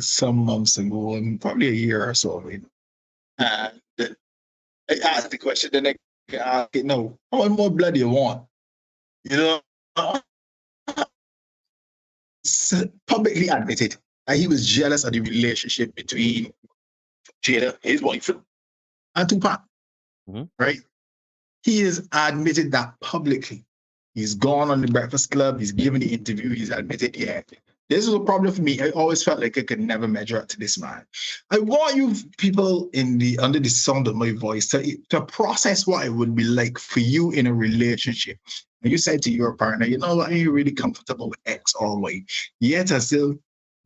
some months ago, probably a year or so. And I asked the question, then I asked it, no, how much more blood do you want? You know, publicly admitted that he was jealous of the relationship between Jada, his wife, and Tupac, right? He has admitted that publicly. He's gone on the Breakfast Club. He's given the interview. He's admitted, yeah, this was a problem for me. I always felt like I could never measure up to this man. I want you people under the sound of my voice to process what it would be like for you in a relationship. And you said to your partner, you know what, are you really comfortable with X or Y? Yet still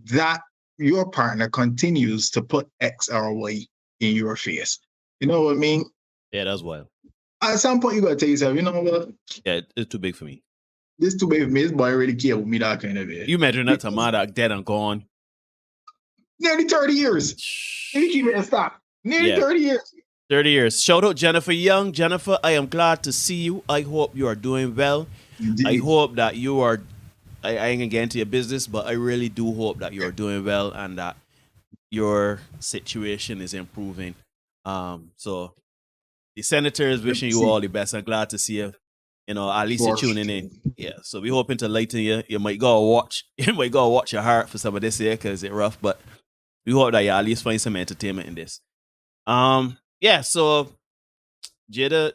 that your partner continues to put X or Y in your face. You know what I mean? Yeah, that's wild. At some point, you got to tell yourself, you know what? Yeah, it's too big for me. This too big for me. This boy really care with me, that kind of way. You imagine that Tamada dead and gone. Nearly 30 years. Let me keep it in stock. Nearly 30 years. 30 years. Shout out Jennifer Young. Jennifer, I am glad to see you. I hope you are doing well. Indeed. I hope that you are, I ain't going to get into your business, but I really do hope that you are doing well and that your situation is improving. So the senator is wishing you all the best. I'm glad to see you. You know, at least you're tuning in. Yeah. So we're hoping to lighten you. You might go watch. You might go watch your heart for some of this here because it's rough. But we hope that you at least find some entertainment in this. Yeah. So Jada,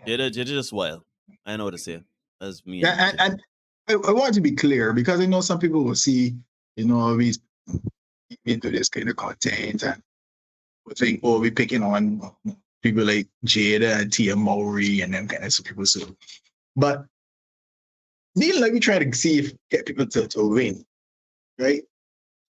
Jada just wild. I know what to say. That's me. Yeah, and I want to be clear because I know some people will see, you know, we into this kind of content and we think, oh, we're picking on people like Jada and Tia Mowry and them kind of people. So, but like we try to get people to win, right?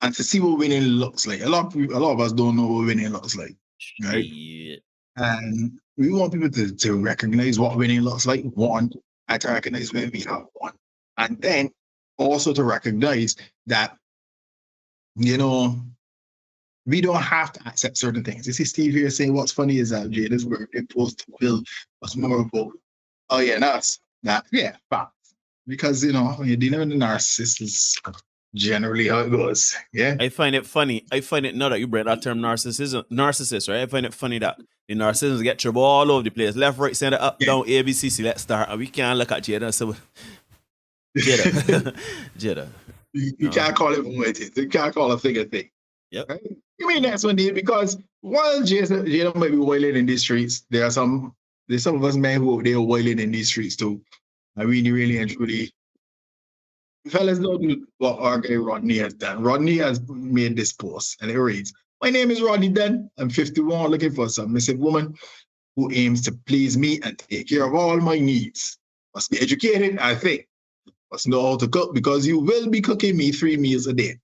And to see what winning looks like. A lot of us don't know what winning looks like, right? Yeah. And we want people to recognize what winning looks like. One, and to recognize when we have won, and then also to recognize that, you know, we don't have to accept certain things. You see Steve here saying what's funny is that Jada's birthday post will was more about, oh yeah, that's that. Yeah, fact. Because, you know, when you're dealing with a narcissist, it's generally how it goes. Yeah. I find it funny. I find it, now that you brought that term narcissist, right? I find it funny that the narcissists get trouble all over the place. Left, right, center, up, down, A, B, C, let's start. And we can't look at Jada and say, Jada. Jada. You can't call it what it is. You can't call a thing a thing. Yep. Right? You mean that's one day because while Jada might be wailing in these streets, there's some of us men who they are wailing in these streets too. I really and truly, fellas, don't do what our guy Rodney has done. Rodney has made this post and it reads, "My name is Rodney Dunn. I'm 51, looking for a submissive woman who aims to please me and take care of all my needs. Must be educated, I think. Must know how to cook because you will be cooking me 3 meals a day.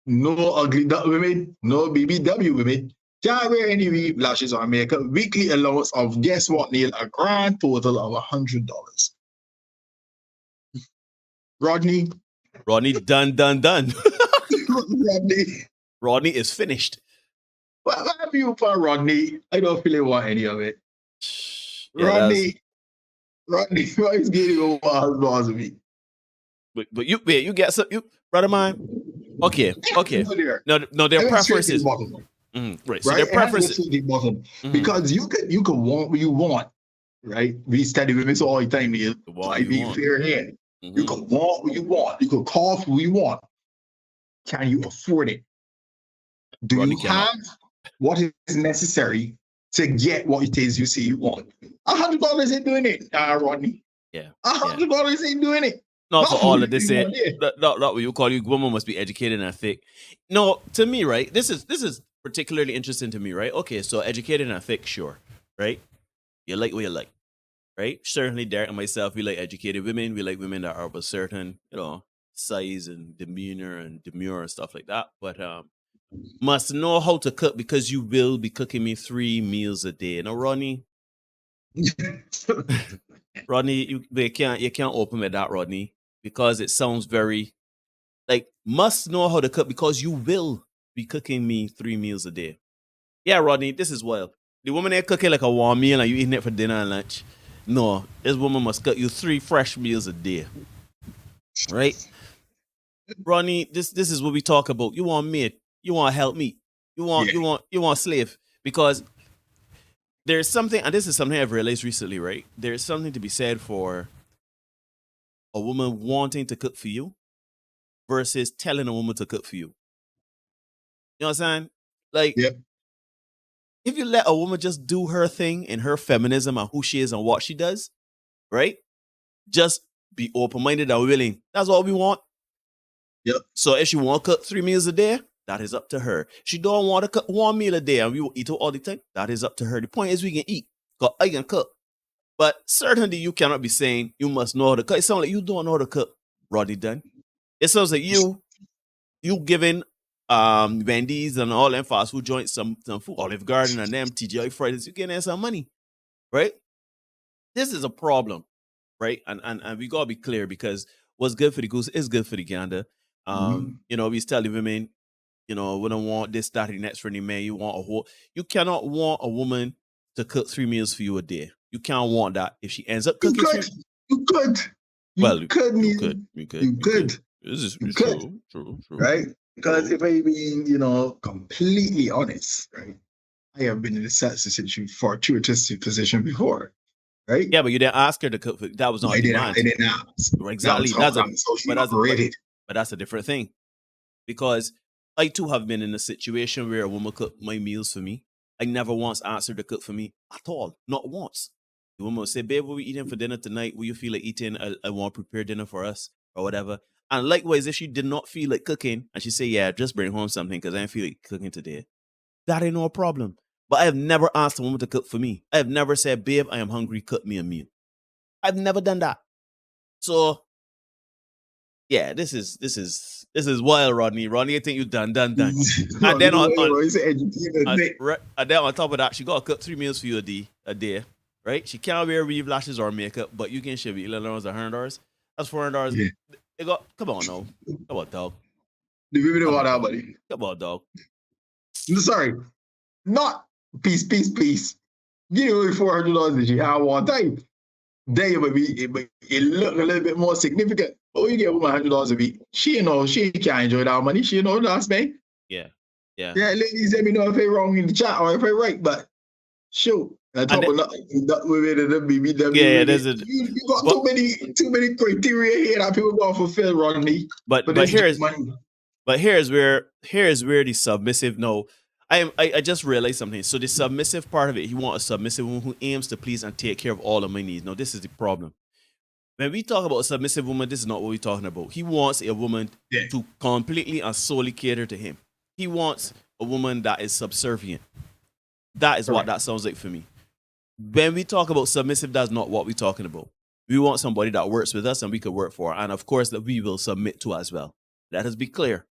No ugly duck women, no BBW women, Can't wear any weave lashes or makeup. Weekly allowance of, guess what, Neil? A grand total of $100. Rodney. Rodney done. Rodney. Rodney is finished. What have you for Rodney? I don't really want any of it. Yeah, Rodney, why is getting over $100 a week? But you get some, you brother mine. Okay. No, their preferences. Right. So their preferences. Because you can want what you want, right? We study with this all the time, Neil. I be fair here. You can want what you want. You can cost what you want. Can you afford it? Do Rodney you have what is necessary to get what it is you say you want? $100 ain't doing it, Rodney. Yeah. $100 ain't doing it. Not for all of this. Not what you call you. Woman must be educated and thick. No, to me, right? This is particularly interesting to me, right? Okay, so educated and thick, sure, right? You like what you like, right? Certainly, Derek and myself, we like educated women. We like women that are of a certain, size and demeanor and demure and stuff like that. But must know how to cook because you will be cooking me 3 meals a day. Now, Rodney, you can't open with that, Rodney, because it sounds very like must know how to cook because you will be cooking me 3 meals a day. Yeah, Rodney, this is wild. The woman ain't cooking like a warm meal and you eating it for dinner and lunch. No, this woman must cook you 3 fresh meals a day. Right? Rodney, this is what we talk about. You want maid, you want help me. You want slave. Because there's something, and this is something I've realized recently, right? There's something to be said for a woman wanting to cook for you versus telling a woman to cook for you. You know what I'm saying? Like, if you let a woman just do her thing in her feminism and who she is and what she does, right? Just be open-minded and willing. That's all we want. Yep. So if she want to cook 3 meals a day, that is up to her. She don't want to cook 1 meal a day and we will eat it all the time. That is up to her. The point is we can eat. Because I can cook. But certainly you cannot be saying you must know how to cook. It sounds like you don't know how to cook, Rodney Dunn. It sounds like you giving Wendy's and all them fast food joints some food, Olive Garden and them TGI Fridays, you getting them some money. Right? This is a problem. Right? And we gotta be clear because what's good for the goose is good for the gander. We tell the women, we don't want this, that, and next for any man. You cannot want a woman to cook 3 meals for you a day. You can't want that. If she ends up cooking, you could. This is true. Right? Because if I being, completely honest, right? I have been in a situation fortuitous position before, right? Yeah, but you didn't ask her to cook. That was not demand. I didn't ask. Exactly. But that's a different thing. Because I too have been in a situation where a woman cooked my meals for me. I never once asked her to cook for me at all. Not once. The woman would say, babe, what we eating for dinner tonight? Will you feel like eating? I want to prepare dinner for us or whatever. And likewise, if she did not feel like cooking and she say, yeah, just bring home something because I don't feel like cooking today. That ain't no problem. But I have never asked a woman to cook for me. I have never said, babe, I am hungry, cook me a meal. I've never done that. So, yeah, this is wild, Rodney. Rodney, I think you done. And then on top of that, she got to cook 3 meals for you a day, right? She can't wear weave lashes or makeup, but you can shave $11 $100. That's $400. Yeah. Come on, no. Come on, dog. The women don't want that, buddy. Come on, dog. Sorry, not peace. Give away $400 that you have one time. Then it look a little bit more significant. Oh, you get $100 a week. She can't enjoy that money. She that's me. Yeah. Yeah, ladies, let me know if I'm wrong in the chat or if I'm right, but shoot. You got too many criteria here that people gonna fulfill, Rodney. But here's where the submissive. No, I just realized something. So the submissive part of it, he wants a submissive woman who aims to please and take care of all of my needs. Now, this is the problem. When we talk about a submissive woman, this is not what we're talking about. He wants a woman to completely and solely cater to him. He wants a woman that is subservient. That is what that sounds like for me. When we talk about submissive, that's not what we're talking about. We want somebody that works with us and we could work for, and of course that we will submit to as well. Let us be clear.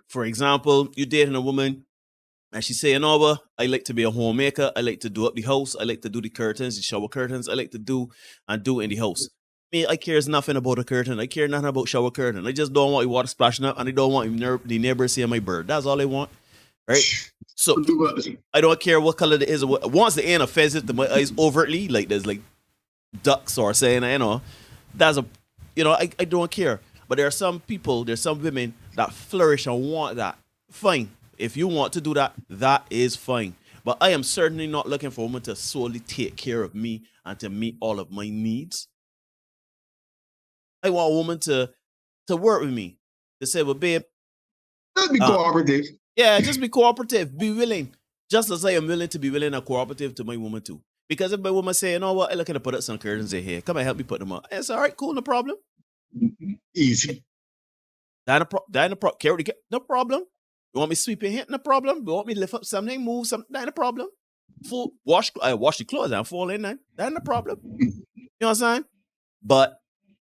For example, you dating a woman and she say, you know what, I like to be a homemaker. I like to do up the house. I like to do the curtains, the shower curtains. I like to do in the house. Me, I cares nothing about a curtain. I care nothing about shower curtain. I just don't want the water splashing up, and I don't want the neighbors seeing my bird. That's all I want, right? So I don't care what color it is. Once the end offensive to my eyes overtly, like there's like ducks or saying, that's I don't care. But there are some people, there's some women that flourish and want that. Fine. If you want to do that, that is fine. But I am certainly not looking for a woman to solely take care of me and to meet all of my needs. I want a woman to work with me. To say, well, babe. Just be cooperative. Yeah, just be cooperative. Be willing. Just as I am willing to be willing and cooperative to my woman too. Because if my woman say, you know what, I'm looking to put up some curtains in here. Come and help me put them up. It's all right, cool, no problem. Easy. No problem. You want me sweeping here? No problem. You want me to lift up something, move something? That's no problem. Wash the clothes and fall in there. That's no problem. You know what I'm saying? But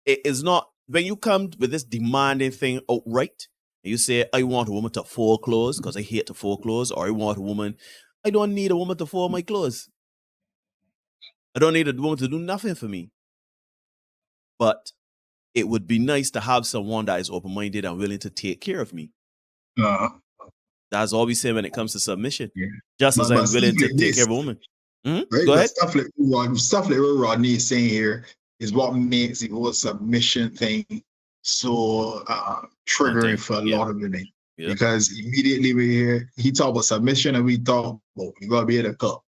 it is not, when you come with this demanding thing outright, and you say, I want a woman to fold clothes because I hate to fold clothes, or I don't need a woman to fold my clothes. I don't need a woman to do nothing for me. But it would be nice to have someone that is open-minded and willing to take care of me. That's all we say when it comes to submission. Yeah. Just as I'm willing to take care of a woman. Right? Go ahead. Stuff like what Rodney is saying here is what makes the whole submission thing so triggering for a lot of women. Yeah. Because immediately we hear he talk about submission and we thought, well, you gotta be able to cook.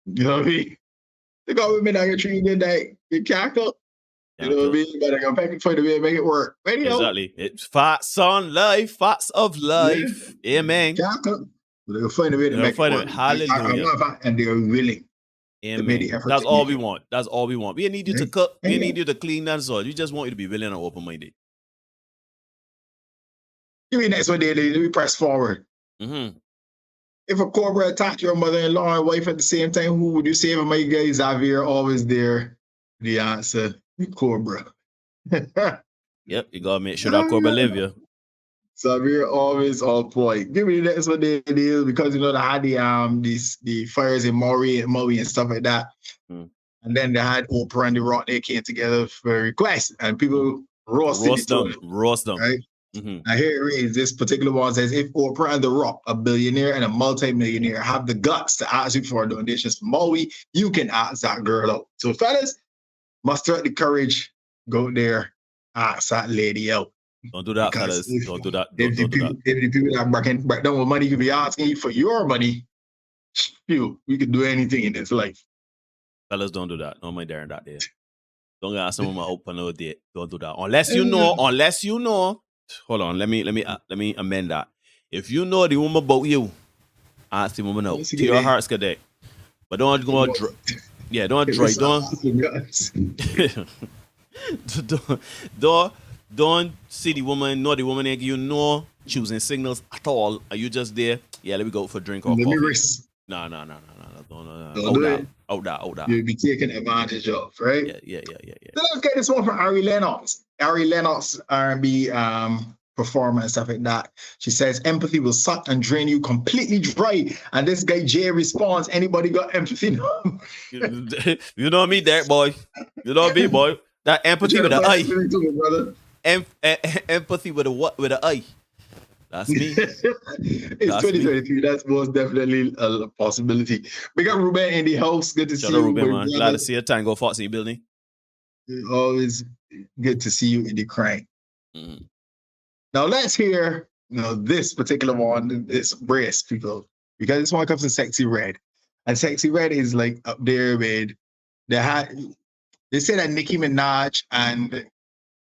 You know what I mean? They got women that get treated like you can't cook. You know what I mean? You gotta go back and find a way to make it work. Exactly. It's facts on life, facts of life. Yeah. Amen. Can't cook. They'll find a way to make it work. Hallelujah. And they're willing. Amen. That's all we want. That's all we want. We need you to cook. We need you to clean. That's all. We just want you to be willing and open-minded. Give me next one day. We press forward. Mm-hmm. If a cobra attacked your mother-in-law and wife at the same time, who would you save? My guy Xavier always there. The answer, cobra. Yep, you gotta make sure that cobra live you. Xavier always on point. Give me the next one day because they had the fires in Maui and stuff like that. And then they had Oprah and The Rock. They came together for a request, and people roast them. Right? Mm-hmm. Now here it is. This particular one says, if Oprah and The Rock, a billionaire and a multi-millionaire, have the guts to ask you for donations from Maui, you can ask that girl out. So fellas, muster up the courage, go there, ask that lady out. Don't do that, fellas. Don't do that. If the people that back down with money could be asking you for your money, we could do anything in this life. Fellas, don't do that. No, my daring that there. Don't ask someone to open no date. Don't do that. Unless you know. Hold on, let me amend that. If you know the woman about you, ask the woman out. To your heart's cadet. But don't go don't see the woman, know the woman and you know choosing signals at all. Are you just there? Yeah, let me go for a drink or coffee. No. Don't out that. You'll be taken advantage of, right? Yeah. So let's get this one from Ari Lennox. Ari Lennox, R&B performer and stuff like that. She says, empathy will suck and drain you completely dry. And this guy, Jay, responds, anybody got empathy? You know me, Derek, boy. You know me, boy. That empathy with an I. Empathy with a what? With an I. That's me. It's 2023. That's most definitely a possibility. We got Ruben in the house. Good to see you, Ruben, man. Glad to see you. Tango Fox in the building. Always good to see you in the crank. Now let's hear this particular one. This brace, people, because this one comes in Sexy Red, and Sexy Red is like up there with they say that Nicki Minaj and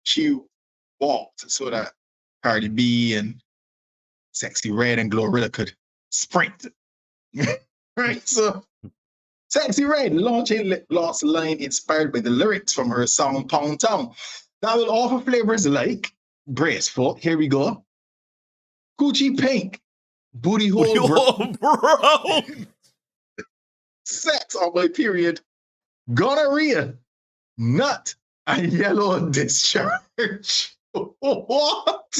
she walked so that Cardi B and Sexy Red and Glorilla could sprint. Right? So Sexy Red launching lost line inspired by the lyrics from her song Pound Town. That will offer flavors like Braceful, here we go. Gucci Pink, Booty Hole Bro. Sex on my period, Gonorrhea, Nut, and Yellow Discharge. What?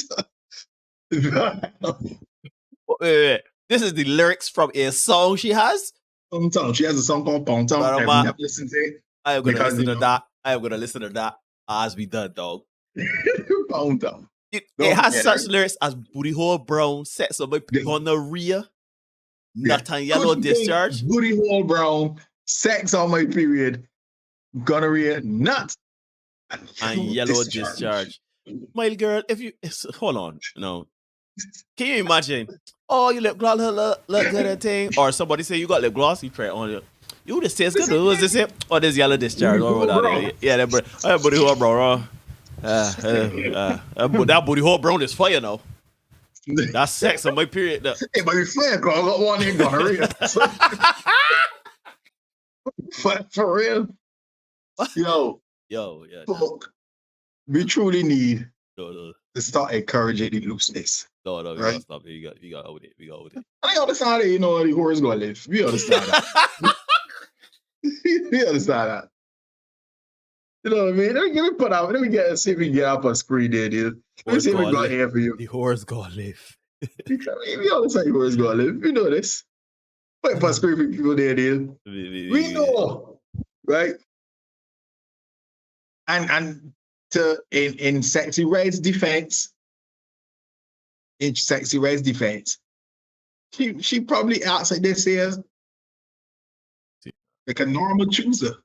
Wait. This is the lyrics from a song she has. Pound Town. She has a song called Pound Town. But, I've never listened to it. I am gonna Because, listen you to know- that. I am gonna listen to that as we done, dog. Pound Town. It Don't has forget such it. lyrics as booty hole brown, sex on my gonorrhea, nut and Yeah. yellow Good thing, discharge. Booty hole brown, sex on my period, gonorrhea, nut, And yellow discharge. My girl, if you hold on, no. Can you imagine? Oh, you lip gloss look good and thing. Or somebody say you got lip gloss, you try it on you. You this tastes good. Who is this it? Or this yellow discharge. Or that. Yeah, that booty hole brown. That booty hole brown is fire now. That's sex on my period. Hey, but you fair, cause I got one in gonorrhea. For real. Yo, yeah. fuck. We truly need No. to start encouraging the looseness. No, we Right. gotta stop it. You got out it. We got out it. I understand that, you know, the whore's gonna live. We understand that. We understand that. You know what I mean? Let me see if we can get up on screen there, dude. Let me see if we got here for you. The whore's gonna live. We understand the whore's gonna live. We know this. Put up on screen for people there, dude. We know, right? And in Sexy Red's defense, she probably acts like this here, like a normal chooser.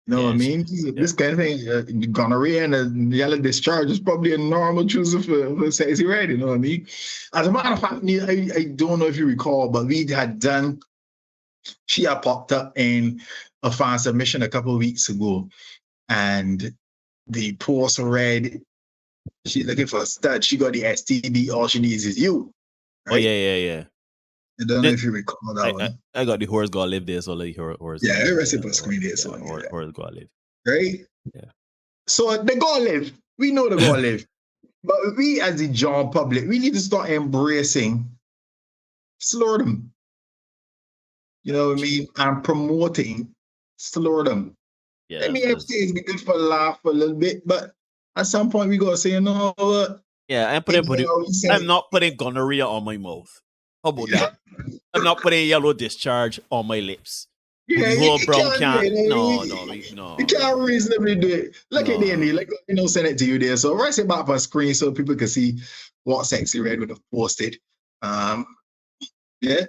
You know what I mean? This kind of thing, gonorrhea and a yellow discharge is probably a normal chooser for Sexy Red. You know what I mean? As a matter of fact, I don't know if you recall, but we had done. She had popped up in a fan submission a couple of weeks ago, and the post read, she's looking for a stud. She got the STD. All she needs is you. Right? Oh yeah. I don't know if you recall that one. I got the horse gonna live there, so like horse. Yeah, the rest of us screen there, so horse gonna live. Right? Yeah. So they gonna live. We know they're gonna live. But we as the John public, we need to start embracing slurdom. You know what I mean? And promoting slurdom. Yeah. Let me have things be good for a laugh for a little bit, but at some point we gotta say, you know what? Yeah, I'm not putting gonorrhea on my mouth. How about that? I'm not putting yellow discharge on my lips. Yeah, whole brown can't. No. You can't reasonably do it. Look at the end, like send it to you there. So right back on screen so people can see what Sexy Red would have posted. Yeah. Yeah,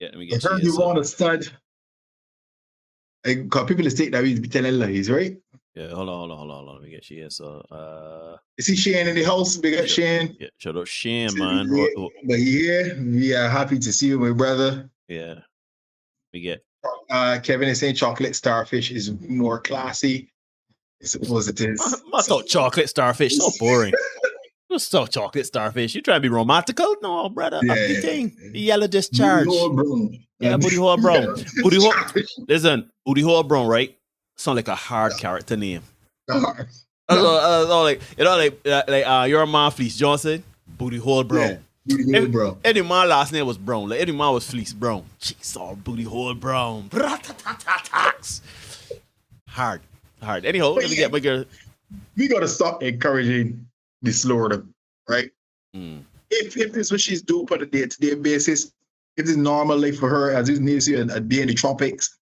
let me get you want a stud. Because people mistake that we be telling lies, right? Yeah, hold on. Let me get she here. So you see Shane in the house, big up Shane. Yeah, shout out Shane, man. But yeah, we are happy to see you, my brother. Yeah. We get Kevin is saying chocolate starfish is more classy. I suppose it is. I thought chocolate starfish so boring. What's so chocolate starfish? You trying to be romantical? No, brother. Yeah. The thing. The yellow discharge. Booty hole brown. Yeah, booty hole brown. Listen, booty hole brown, right? Sound like a hard character name. Hard. You're a man, Fleece Johnson, booty hole brown. Yeah, booty hole brown. Eddie Man last name was Brown. Like Eddie Man was Fleece Brown. Jeez, all booty hole brown. Hard. Anyhow, let me get my girl. We gotta stop encouraging the slaughter, right? If this is what she's doing on a day-to-day basis, if it's normal life for her as it needs to a day in the tropics,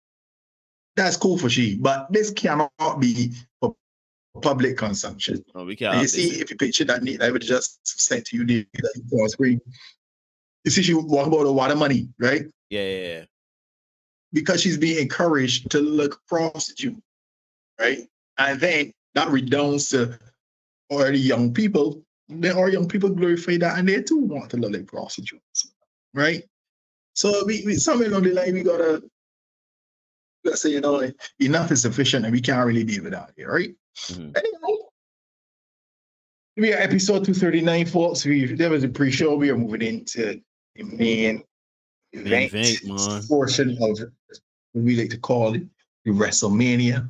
that's cool for she. But this cannot be for public consumption. Oh, we can't. And you see, if you picture that neat, I would just send to you the on screen. You see, she walk about the water money, right? Yeah. Because she's being encouraged to look prostitute, right? And then that redounds to already young people. Then our young people glorify that, and they too want to look like prostitutes, right? So we somewhere along the line we gotta say, enough is sufficient, and we can't really deal with that here, right? Anyway, we are episode 239, folks. There was a pre-show. We are moving into the main event portion of what we like to call it, the WrestleMania.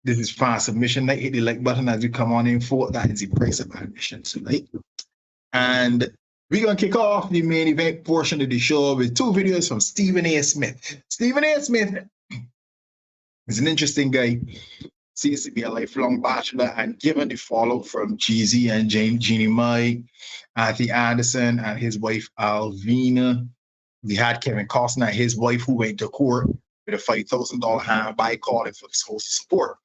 This is fan submission night. Hit the like button as we come on in for that is the price of admission tonight. And we're going to kick off the main event portion of the show with 2 videos from Stephen A. Smith. Stephen A. Smith is an interesting guy. seems to be a lifelong bachelor, and given the fallout from Jeezy and Jeannie Mai, Anthony Anderson and his wife Alvina, we had Kevin Costner and his wife who went to court with a $5,000 hand by calling for social support.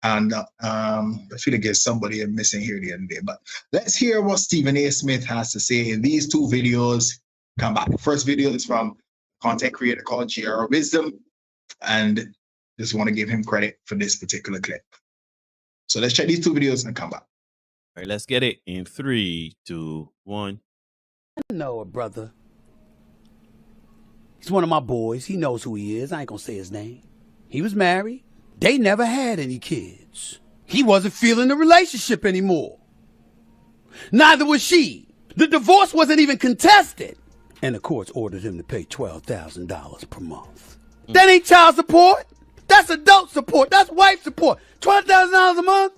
And I feel like there's somebody missing here the other day. But let's hear what Stephen A. Smith has to say in these two videos. Come back. The first video is from content creator called GR Wisdom, and just want to give him credit for this particular clip. So let's check these two videos and come back. All right, let's get it in 3, 2, 1. I know a brother. He's one of my boys. He knows who he is. I ain't gonna say his name. He was married. They never had any kids. He wasn't feeling the relationship anymore. Neither was she. The divorce wasn't even contested. And the courts ordered him to pay $12,000 per month. That ain't child support. That's adult support. That's wife support. $12,000 a month?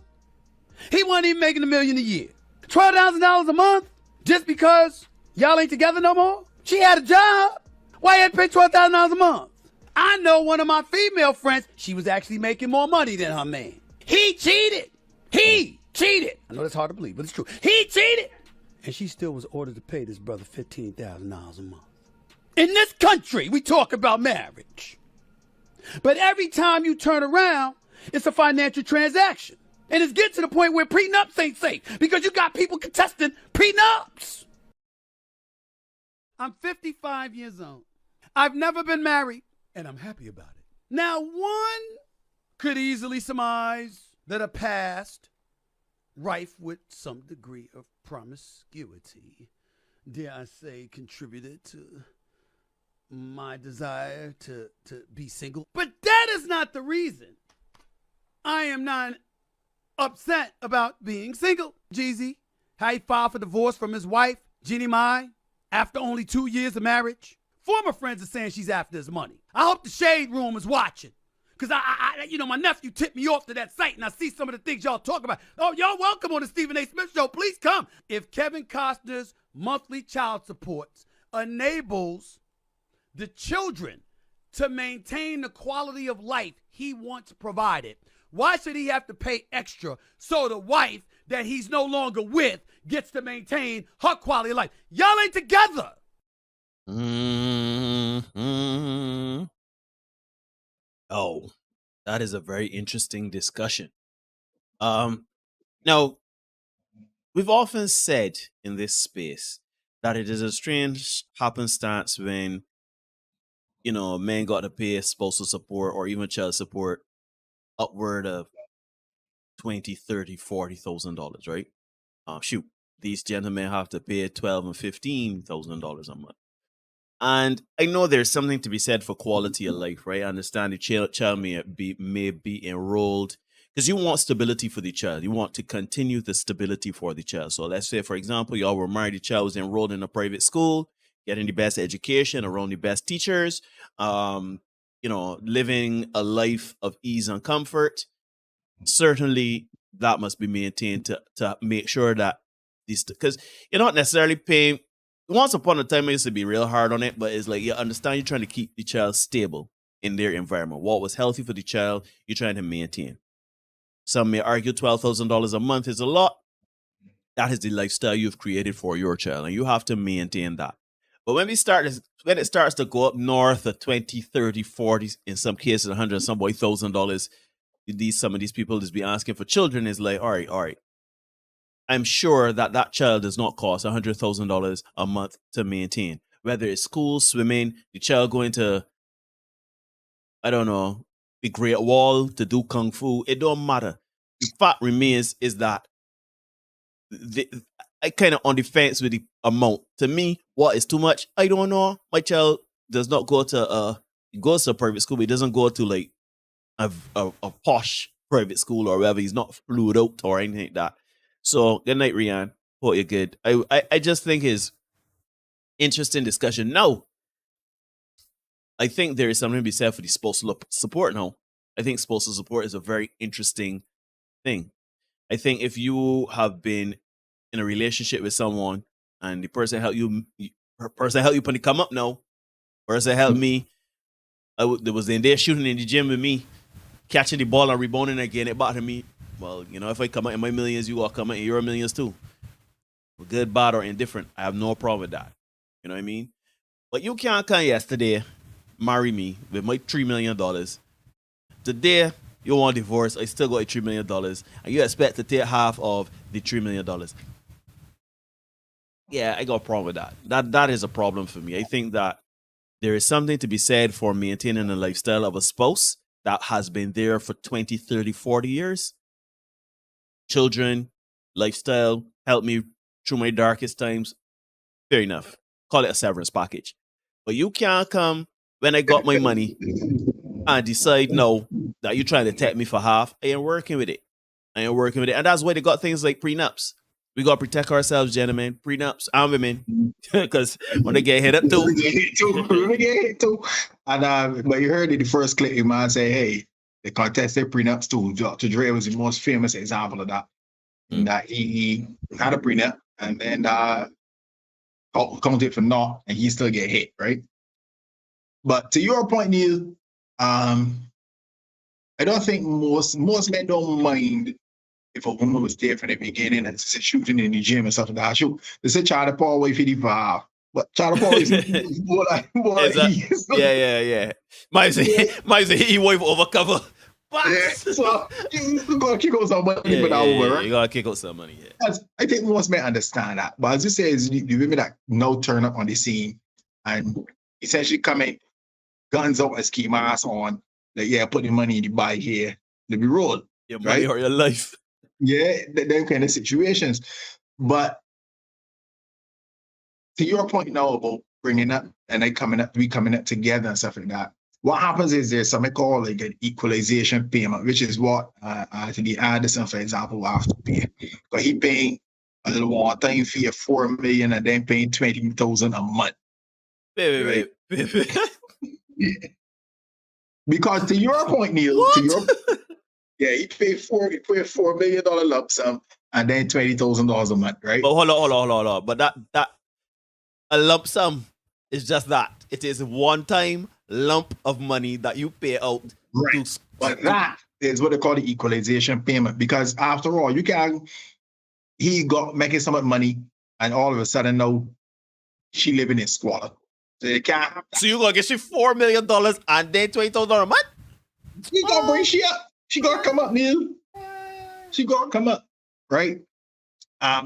He wasn't even making $1 million a year. $12,000 a month? Just because y'all ain't together no more? She had a job. Why you had to pay $12,000 a month? I know one of my female friends, she was actually making more money than her man. He cheated. He cheated. I know that's hard to believe, but it's true. He cheated. And she still was ordered to pay this brother $15,000 a month. In this country, we talk about marriage. But every time you turn around, it's a financial transaction. And it's getting to the point where prenups ain't safe because you got people contesting prenups. I'm 55 years old. I've never been married, and I'm happy about it. Now, one could easily surmise that a past rife with some degree of promiscuity, dare I say, contributed to my desire to be single. But that is not the reason I am not upset about being single. Jeezy, how he filed for divorce from his wife, Jeannie Mai, after only 2 years of marriage. Former friends are saying she's after his money. I hope the Shade Room is watching. Because, my nephew tipped me off to that site, and I see some of the things y'all talk about. Oh, y'all welcome on the Stephen A. Smith Show. Please come. If Kevin Costner's monthly child support enables the children to maintain the quality of life he once provided, why should he have to pay extra so the wife that he's no longer with gets to maintain her quality of life? Y'all ain't together. Mm-hmm. Oh, that is a very interesting discussion. Now, we've often said in this space that it is a strange happenstance when, men got to pay spousal support or even child support upward of $20,000, $30,000, $40,000, right? Shoot, these gentlemen have to pay $12,000 and $15,000 a month. And I know there's something to be said for quality of life, right? I understand the child may be enrolled because you want stability for the child. You want to continue the stability for the child. So let's say, for example, y'all were married, the child was enrolled in a private school, getting the best education, around the best teachers, living a life of ease and comfort. Certainly that must be maintained to make sure that these, because you're not necessarily paying. Once upon a time, I used to be real hard on it, but it's like, you understand you're trying to keep the child stable in their environment. What was healthy for the child, you're trying to maintain. Some may argue $12,000 a month is a lot. That is the lifestyle you've created for your child, and you have to maintain that. But when it starts to go up north of 20, 30, 40, in some cases, $100, some boy $1,000, some of these people just be asking for children is like, all right. I'm sure that child does not cost $100,000 a month to maintain. Whether it's school, swimming, the child going to, I don't know, the Great Wall to do Kung Fu, it don't matter. The fact remains is that I kind of on the fence with the amount. To me, what is too much? I don't know. My child does not go to he goes to a private school, but he doesn't go to like a posh private school or wherever. He's not flued out or anything like that. So, good night, Rian. Hope you're good. I just think it's interesting discussion. Now, I think there is something to be said for the spousal support now. I think spousal support is a very interesting thing. I think if you have been in a relationship with someone and the person helped you when they come up now, person helped me. There was in there shooting in the gym with me. catching the ball and rebounding and getting it back to me. Well, you know, if I come out in my millions, you all come out in your millions too. Good, bad, or indifferent. I have no problem with that. You know what I mean? But you can't come yesterday, marry me with my $3 million. Today, you want a divorce, I still got a $3 million. And you expect to take half of the $3 million. Yeah, I got a problem with that. That is a problem for me. I think that there is something to be said for maintaining a lifestyle of a spouse that has been there for 20, 30, 40 years. Children, lifestyle, help me through my darkest times. Fair enough. Call it a severance package. But you can't come when I got my money and decide no that you're trying to take me for half. I ain't working with it. And that's why they got things like prenups. We got to protect ourselves, gentlemen. Prenups and women. Because when they get hit up too. We get hit too. And but you heard in the first clip, your man say, hey, they contested prenups too. Dr. Dre was the most famous example of that. That he had a prenup and then comes it for naught and he still get hit, right? But to your point, Neil, I don't think most men don't mind if a woman was there from the beginning and shooting in the gym and stuff like that. Shoot, they say Charlie Paul way 55. But Charlie Paul is more like yeah. Might say he wave over cover. Yeah, so you gotta kick out some money for that woman, right? You gotta kick out some money, yeah. I think most men understand that. But as you say, is the women that now turn up on the scene and essentially come in, guns out and ski mask on, like, yeah, put the money in the bag here, let me roll. Your money or your life. Yeah, them kind of situations. But to your point now about bringing up and we coming up together and stuff like that, what happens is there's something called like an equalization payment, which is what Anthony Anderson, for example, will have to pay. Because he paying a little one-time fee of $4 million and then paying $20,000 a month. Wait. Yeah. Because to your point, Neil, he paid $4 million lump sum and then $20,000 a month, right? But hold on. But that a lump sum is just that. It is a one-time lump of money that you pay out. Right. But that is what they call the equalization payment. Because after all, he got making so much money and all of a sudden now she living in squalor. So you can't have that. So you gonna get you $4 million and then $20,000 a month? She gonna bring she up. She gonna come up, Neil. She gonna come up, right?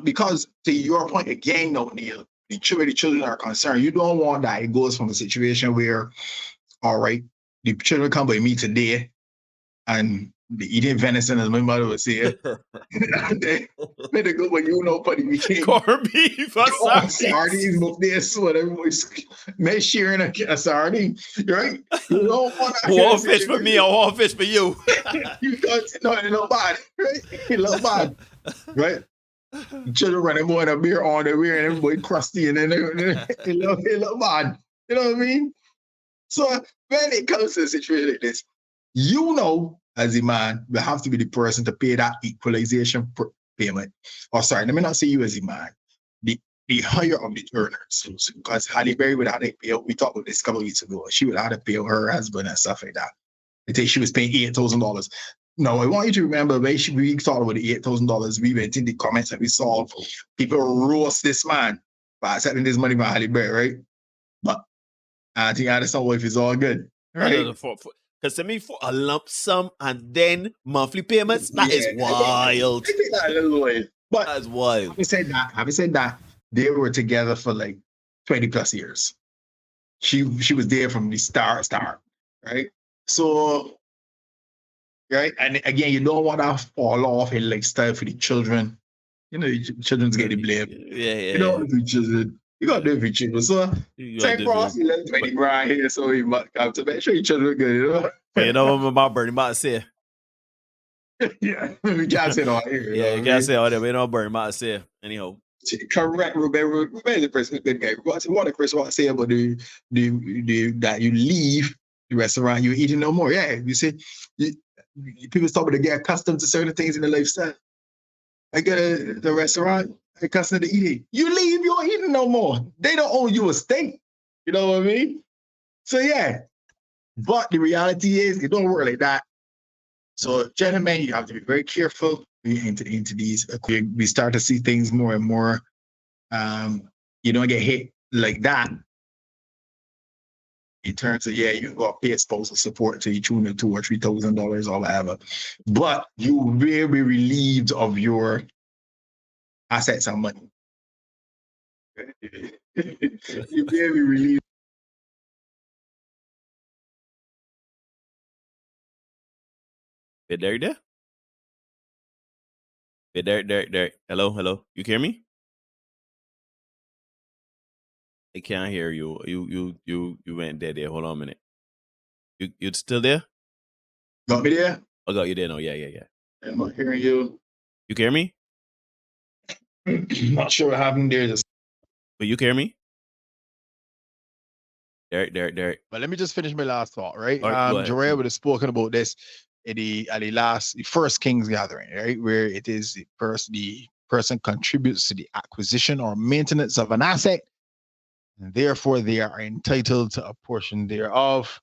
Because to your point again, though, Neil, the children are concerned. You don't want that. It goes from a situation where, all right, the children come by me today and they eating venison, as my mother would say. They go, but you know, buddy, we can't. Corned beef, sardines, but this, whatever. May sharing a sardine, right? You don't want one fish for me, I want fish for you. You no bad, right? You love bad, right? Children running more than a beer on the beer and everybody crusty and then they look bad. You know what I mean? So when it comes to a situation like this, you know, as a man, you have to be the person to pay that equalization payment. Or sorry, let me not say you as a man. The higher of the earners. Because Halle Berry would have to pay, we talked about this a couple of weeks ago, she would have to pay her husband and stuff like that. They think she was paying $8,000. No, I want you to remember when we talked about the $8,000, we went in the comments and we saw people roast this man by accepting this money from Halle Berry, right? But I think Anderson wife is all good, right? Because to me, for a lump sum and then monthly payments, that is wild. I think that a little way. But that is wild. Having said that, they were together for like 20 plus years. She was there from the start, right? So, right? And again, you don't want to fall off in like style for the children. You know, children's getting blamed. Yeah. You know, the children. You got to do it for children. So, take cross, you let 20 grand here, so you have to make sure your children are good, you know? But you know what about Bernie about to say? Yeah, we can't say it all here. Yeah, you can't say all that. We know Bernie about to say. Anyhow. Correct, Ruben is the person good guy. What Chris want to say about the that you leave the restaurant, you're eating no more. Yeah, you see, people start to get accustomed to certain things in the lifestyle. I get the restaurant, accustomed to eating. You leave, you're eating no more. They don't owe you a steak. You know what I mean? So yeah, but the reality is it don't work like that. So, gentlemen, you have to be very careful into these. We start to see things more and more. You don't get hit like that. In terms of, you got to pay spousal support to each tune of $2,000 or $3,000 or whatever. But you will be relieved of your assets and money. You will be relieved. Derek. Derek. Hello. You hear me? I can't hear you. You went dead there. Hold on a minute. You still there? Got me there? I got you there. No, yeah. I'm not hearing you. You hear me? Not sure what happened there. But you hear me? Derek. But let me just finish my last thought, right? Right, Jarrell would have spoken about this at the first King's gathering, right? Where it is the person contributes to the acquisition or maintenance of an asset, and therefore they are entitled to a portion thereof.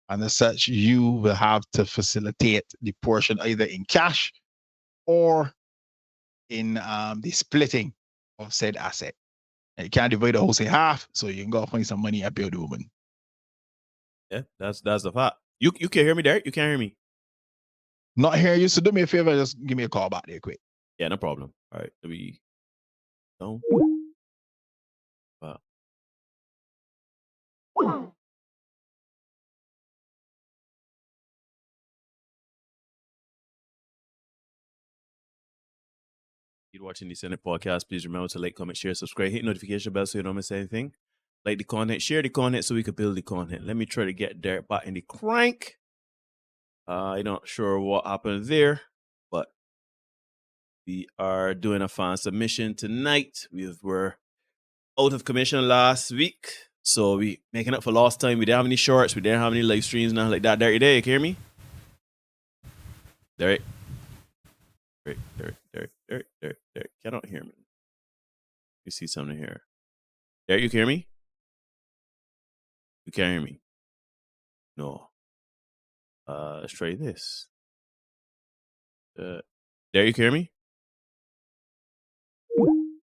And as such, you will have to facilitate the portion either in cash or in the splitting of said asset. And you can't divide the house in half, so you can go find some money and build a woman. Yeah, that's the fact. You can hear me, Derek? You can't hear me? Not hearing you, so do me a favor, just give me a call back there quick. Yeah, no problem. All right, let me. No. Wow. You're watching the Senate podcast. Please remember to like, comment, share, subscribe, hit notification bell so you don't miss anything. Like the content, share the content so we can build the content. Let me try to get Derek back in the crank. I'm not sure what happened there, but we are doing a fan submission tonight. We were out of commission last week, so we making up for lost time. We didn't have any shorts, we didn't have any live streams, nothing like that. Derek, you hear me? Derek. Cannot hear me. You see something here. Derek, you hear me? You can't hear me. No. Let's try this. Derek, you hear me?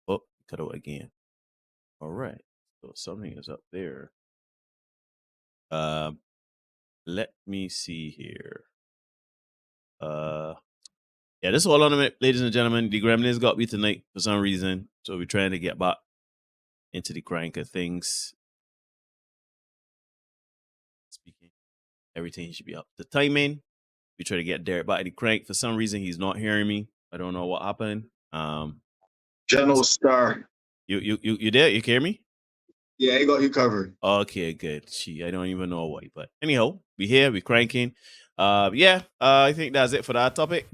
Oh, cut out again. All right. So something is up there. Let me see here. Yeah, this is all on the minute, ladies and gentlemen. The Gremlins got me tonight for some reason, so we're trying to get back into the crank of things. Speaking, everything should be up to timing. We try to get Derek back in the crank. For some reason, he's not hearing me. I don't know what happened. General Star. You there? You hear me? Yeah, he got you covered. Okay, good. I don't even know why, but anyhow, we here, we cranking. I think that's it for that topic.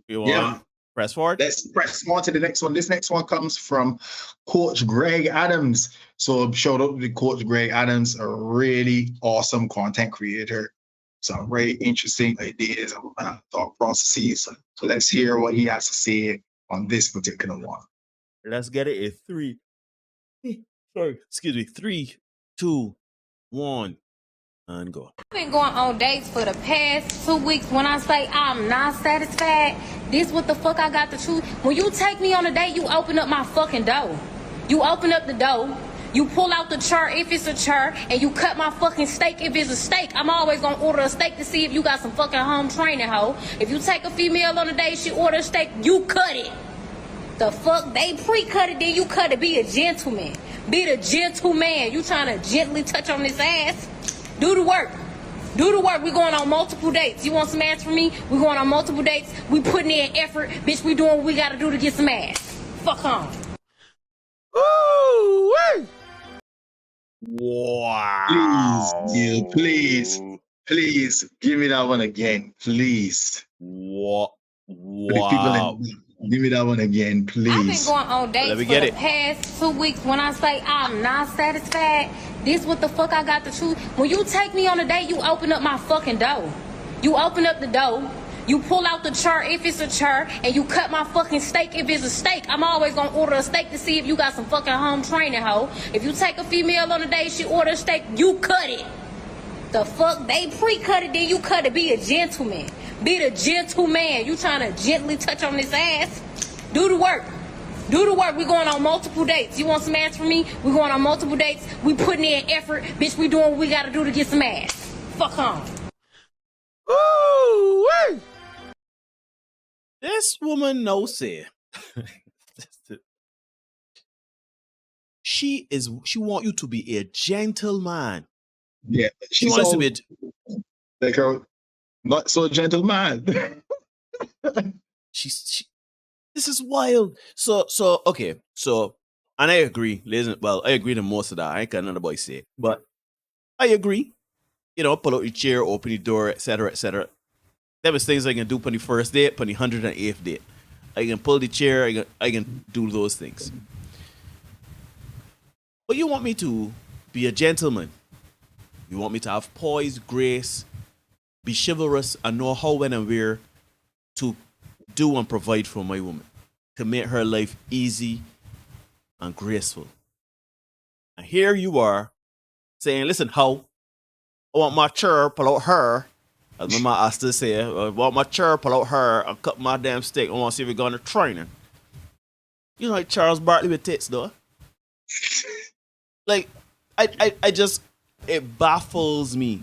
You want press forward? Let's press on to the next one. This next one comes from Coach Greg Adams. So shout out to Coach Greg Adams, a really awesome content creator. Some very interesting ideas and thought processes. So let's hear what he has to say on this particular one. Let's get it in 3, 2, 1. And go. I've been going on dates for the past 2 weeks. When I say I'm not satisfied, this what the fuck I got to choose. When you take me on a date, you open up my fucking door. You open up the door, you pull out the chart if it's a chart, and you cut my fucking steak if it's a steak. I'm always gonna order a steak to see if you got some fucking home training, hoe. If you take a female on a date, she order a steak, you cut it. The fuck? They pre-cut it, then you cut it. Be a gentleman. Be the gentleman. You trying to gently touch on this ass? Do the work. Do the work. We going on multiple dates. You want some ass from me? We going on multiple dates. We putting in effort. Bitch, we doing what we got to do to get some ass. Fuck on. Ooh, wait. Wow. Please, give me that one again, please. Wow. Give me that one again, please. I've been going on dates for the past 2 weeks. When I say I'm not satisfied, this what the fuck I got to choose. When you take me on a date, you open up my fucking door. You open up the door, you pull out the chart if it's a chart, and you cut my fucking steak if it's a steak. I'm always gonna order a steak to see if you got some fucking home training, hoe. If you take a female on a date, she order a steak, you cut it. The fuck? They pre-cut it, then you cut it. Be a gentleman. Be the gentleman. You trying to gently touch on this ass? Do the work. Do the work. We going on multiple dates. You want some ass from me? We going on multiple dates. We putting in effort. Bitch, we doing what we gotta do to get some ass. Fuck on. Ooh, wait. This woman knows it. She want you to be a gentleman. Yeah, She wants to be like her not so gentleman. she this is wild. So okay. So, and I agree, listen, well, I agree to most of that. I ain't got another boy say it, but I agree. You know, pull out your chair, open your door, etc., etc. There was things I can do on the first date, on the 108th date. I can pull the chair, I can do those things. But you want me to be a gentleman. You want me to have poise, grace, be chivalrous, and know how, when, and where to do and provide for my woman, to make her life easy and graceful. And here you are saying, listen, how I want my chair, pull out her. As my mom asked to say, I want my chair, pull out her, and cut my damn steak. I want to see if we're going to training. You know, like Charles Barkley with tits, though. Like, I just, it baffles me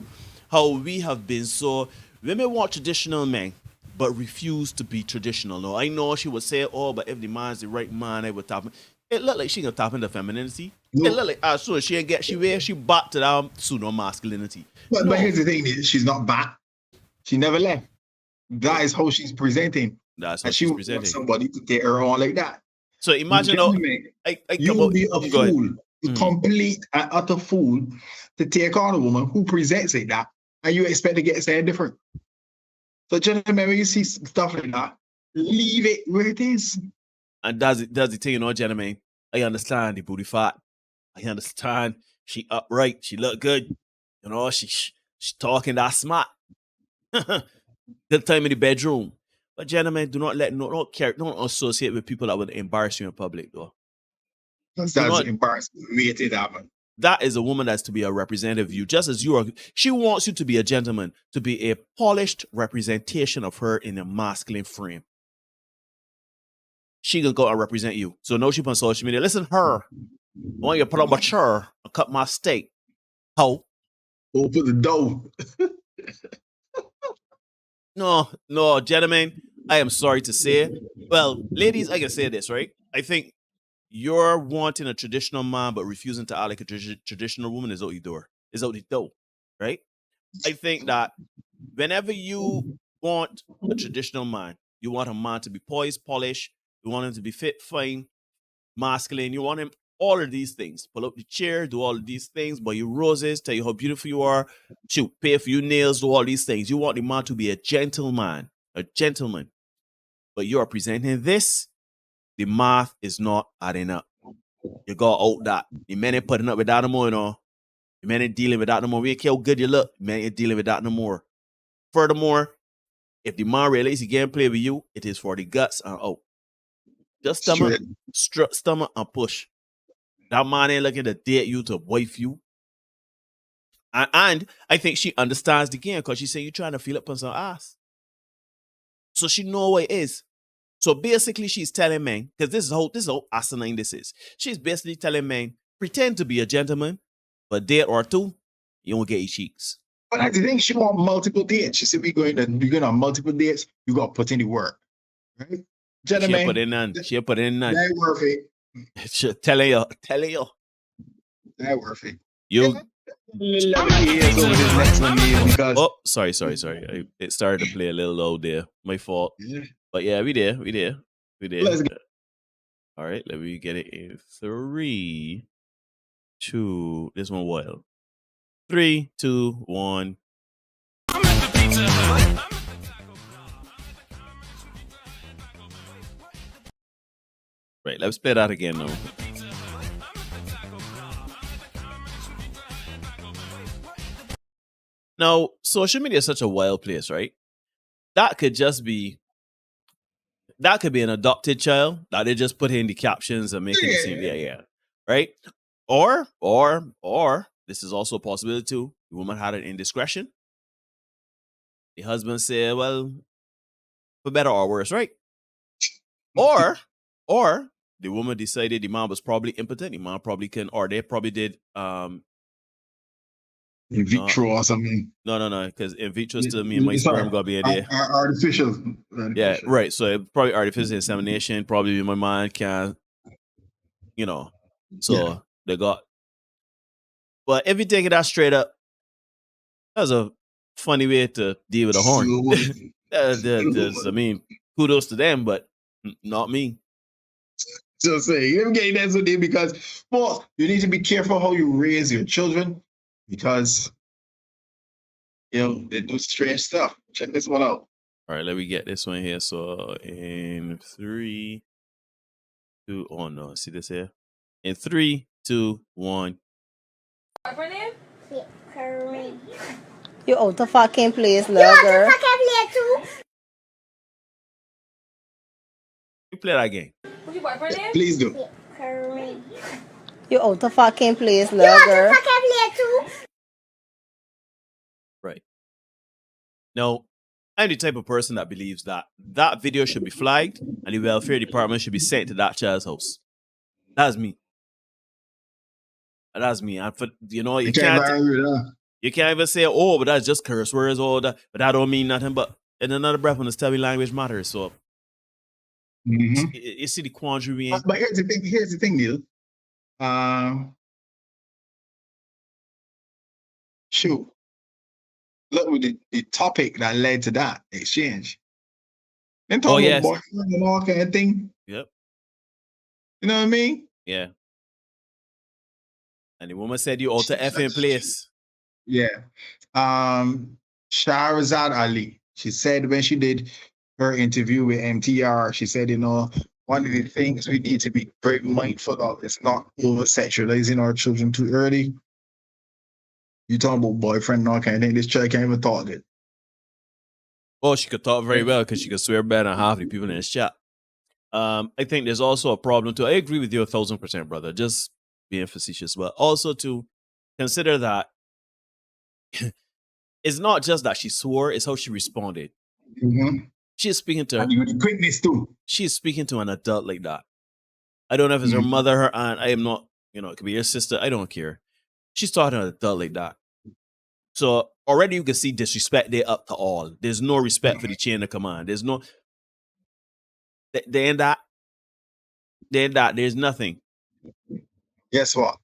how we have been so, women want traditional men, but refuse to be traditional. No, I know she would say, oh, but if the man's the right man, I would tap in. It looked like she gonna tap into femininity. No. It looked like as soon as she back to that pseudo masculinity. But here's the thing: she's not back. She never left. That is how she's presenting. That's how and she's she presenting. wants somebody to take her on like that. So imagine, you will be a fool, a complete and utter fool, to take on a woman who presents like that, and you expect to get something different. So, gentlemen, when you see stuff like that, leave it where it is. And that's the thing, you know, gentlemen. I understand the booty fat. I understand she upright. She look good. You know, she talking that smart. Good time in the bedroom. But gentlemen, do not don't associate with people that would embarrass you in public, though. That's embarrassing. That is a woman that's to be a representative of you, just as you are. She wants you to be a gentleman, to be a polished representation of her in a masculine frame. She gonna go and represent you. So no, she on social media. Listen, her. I want you to put up my chair and cut my steak. How? Open the door. No, gentlemen, I am sorry to say. Well, ladies, I can say this, right? I think you're wanting a traditional man but refusing to act like a traditional woman is out the door. Is out the door, right? I think that whenever you want a traditional man, you want a man to be poised, polished, you want him to be fit, fine, masculine, you want him all of these things. Pull up the chair, do all of these things, buy you roses, tell you how beautiful you are, shoot, pay for your nails, do all these things. You want the man to be a gentleman. But you are presenting this, the math is not adding up. You got out that. The men ain't putting up with that no more, you know. The men ain't dealing with that no more. We ain't care how good you look. The men ain't dealing with that no more. Furthermore, if the man realizes he can't play with you, it is for the guts and out. Just stomach and push. That man ain't looking to date you, to wife you. And I think she understands the game because she said you're trying to feel up on some ass. So she know what it is. So basically she's telling men, because this is how asinine this is. She's basically telling men, pretend to be a gentleman, but date or two, you won't get your cheeks. But I think she want multiple dates. She said we're going on multiple dates, you got to put in the work. Right? Gentlemen. She put in none. That worth it. Telling you. That worth it. You. Because oh, sorry. It started to play a little low there. My fault. Yeah. But yeah, we there. Let's go. All right, let me get it in 3, 2. This one wild. 3, 2, 1. Right, let's play that again now. Now, social media is such a wild place, right? That could be an adopted child that they just put in the captions and making it seem, right? Or this is also a possibility too. The woman had an indiscretion. The husband said, well, for better or worse, right? Or the woman decided the man was probably impotent. The man probably couldn't, or they probably did in vitro or something. No, because in vitro still mean my sperm gonna be in there. Artificial. Yeah, right. So it probably artificial insemination. Probably my mind can, So they got. But if you take it that straight up, that's a funny way to deal with a horn. I mean, kudos to them, but not me. Just saying, you're getting that with them because, well, you need to be careful how you raise your children because, they do strange stuff. Check this one out. All right, let me get this one here. So in 3, 2, oh no, see this here? In 3, 2, 1. You out the fucking place, little girl. You play that game. Who's your boyfriend is? Please do. You out the fucking place, little girl. Right. Now, I'm the type of person that believes that video should be flagged and the welfare department should be sent to that child's house. That's me. That's me. And for, you can't even say, oh, but that's just curse words or that, but that don't mean nothing. But in another breath, when the tell me language matters. So you see the quandary we in. But here's the thing, Neil. Shoot. Look with the topic that led to that exchange. And talking about boyfriend and all kind of thing. Yep. You know what I mean? Yeah. And the woman said you out to effing place. Yeah. Shahrazad Ali. She said when she did her interview with MTR, she said, one of the things we need to be very mindful of is not over-sexualizing our children too early. You talking about boyfriend and all kind of thing. This child can't even talk it. Well, she could talk very well because she could swear better than half the people in this chat. I think there's also a problem too. I agree with you 1,000%, brother. Just being facetious, but also to consider that it's not just that she swore; it's how she responded. Mm-hmm. She's speaking to the quickness too. She's speaking to an adult like that. I don't know if it's her mother, her aunt. I am not. It could be your sister. I don't care. She's talking to an adult like that. So already you can see disrespect there up to all. There's no respect for the chain of command. There's no. There's nothing. Guess what?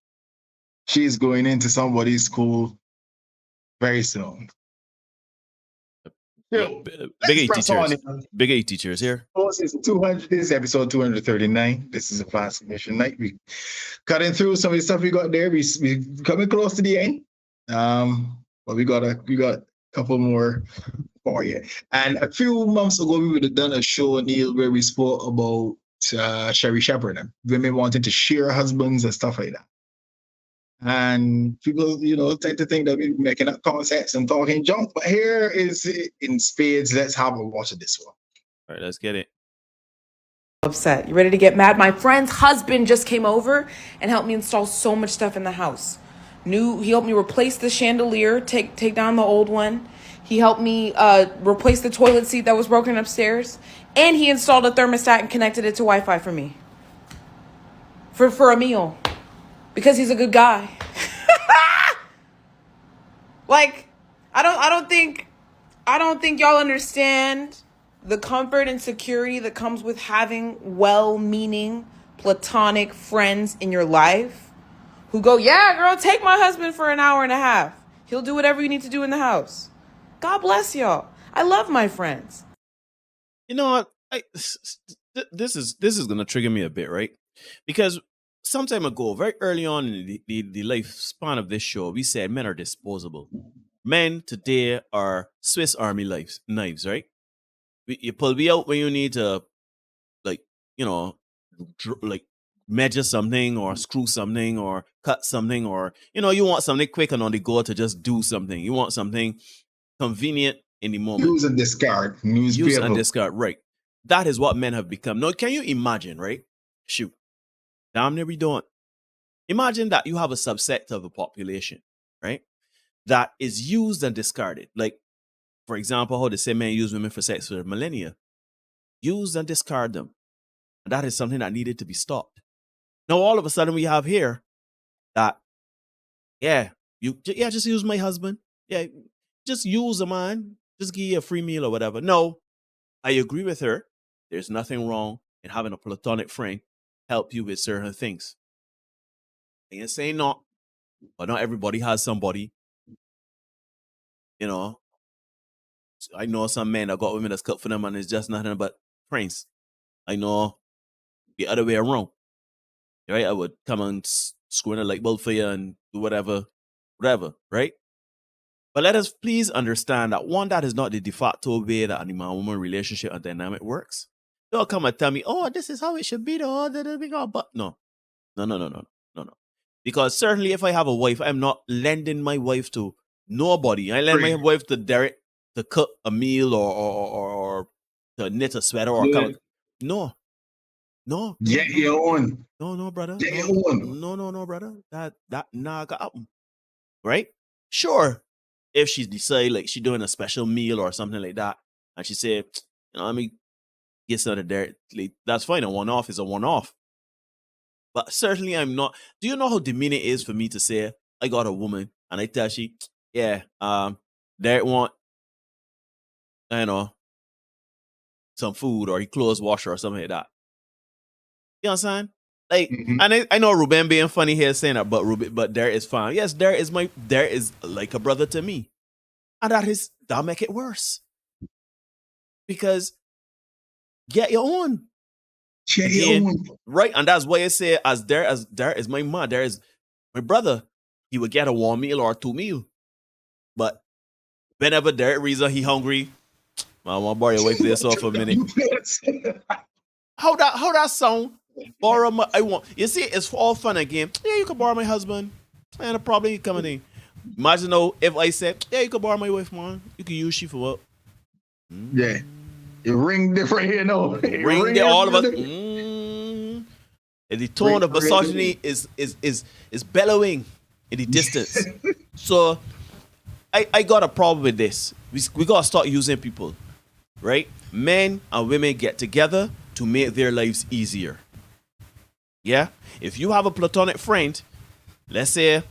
She's going into somebody's school very soon. Big A teachers here. This is episode 239. This is a fast mission night. We cutting through some of the stuff we got there. We coming close to the end. But we got a couple more for you. And a few months ago, we would have done a show, Neil, where we spoke about Sherry Shepherd and women wanting to share husbands and stuff like that. And people, tend to think that we're making up concepts and talking junk. But here is in spades. Let's have a watch of this one. All right, let's get it. Upset. You ready to get mad? My friend's husband just came over and helped me install so much stuff in the house. He helped me replace the chandelier, take down the old one. He helped me replace the toilet seat that was broken upstairs. And he installed a thermostat and connected it to Wi-Fi for me. For a meal. Because he's a good guy. Like, I don't think y'all understand the comfort and security that comes with having well-meaning platonic friends in your life who go, yeah, girl, take my husband for an hour and a half. He'll do whatever you need to do in the house. God bless y'all. I love my friends. You know what? This is gonna trigger me a bit, right? Because some time ago, very early on in the lifespan of this show, we said men are disposable. Men today are Swiss Army knives, right? You pull me out when you need to, measure something or screw something or cut something or, you want something quick and on the go to just do something. You want something convenient in the moment. Use and discard. Use and discard, right. That is what men have become. Now, can you imagine, right? Shoot. Damn near we don't. Imagine that you have a subset of the population, right? that is used and discarded. Like, for example, how the same men use women for sex for millennia. Use and discard them. And that is something that needed to be stopped. Now, all of a sudden, we have here that, just use my husband. Yeah, just use a man. Just give you a free meal or whatever. No, I agree with her. There's nothing wrong in having a platonic friend help you with certain things. I ain't saying not, but not everybody has somebody. You know, I know some men that got women that's cut for them and it's just nothing but friends. I know the other way around. Right? I would come and screw in a light bulb for you and do whatever, right? But let us please understand that one, that is not the de facto way that the man-woman relationship and dynamic works. Don't come and tell me, oh, this is how it should be, though. But no. Because certainly if I have a wife, I'm not lending my wife to nobody. I lend my wife to Derek to cook a meal or to knit a sweater or come. No. Get your own. No, brother. Get your own. No, brother. That got happen. Right? Sure. If she decide like she doing a special meal or something like that, and she say, let me get some of there, like, that's fine. A one-off is a one-off. But certainly I'm not. Do you know how demeaning it is for me to say I got a woman and I tell she, Derek want, some food or he clothes washer or something like that. You know what I'm saying? Like, and I know Ruben being funny here saying that, but Derek is fine. Yes, Derek is like a brother to me. And that'll make it worse. Because get your own. Get your own. Right? And that's why I say as Derek is my man, there is my brother, he would get a 1 meal or 2 meal. But whenever Derek reason he hungry, I want to borrow your wife this off for a minute. How that sound? Borrow my, I want. You see, it's all fun again. Yeah, you can borrow my husband. And the problem coming in. Imagine though, if I said, yeah, you can borrow my wife, man. You can use she for what? Yeah. It ring different here, no. Ring there, all of us. And the tone of misogyny is bellowing in the distance. So I got a problem with this. We gotta start using people. Right? Men and women get together to make their lives easier. Yeah? If you have a platonic friend, let's say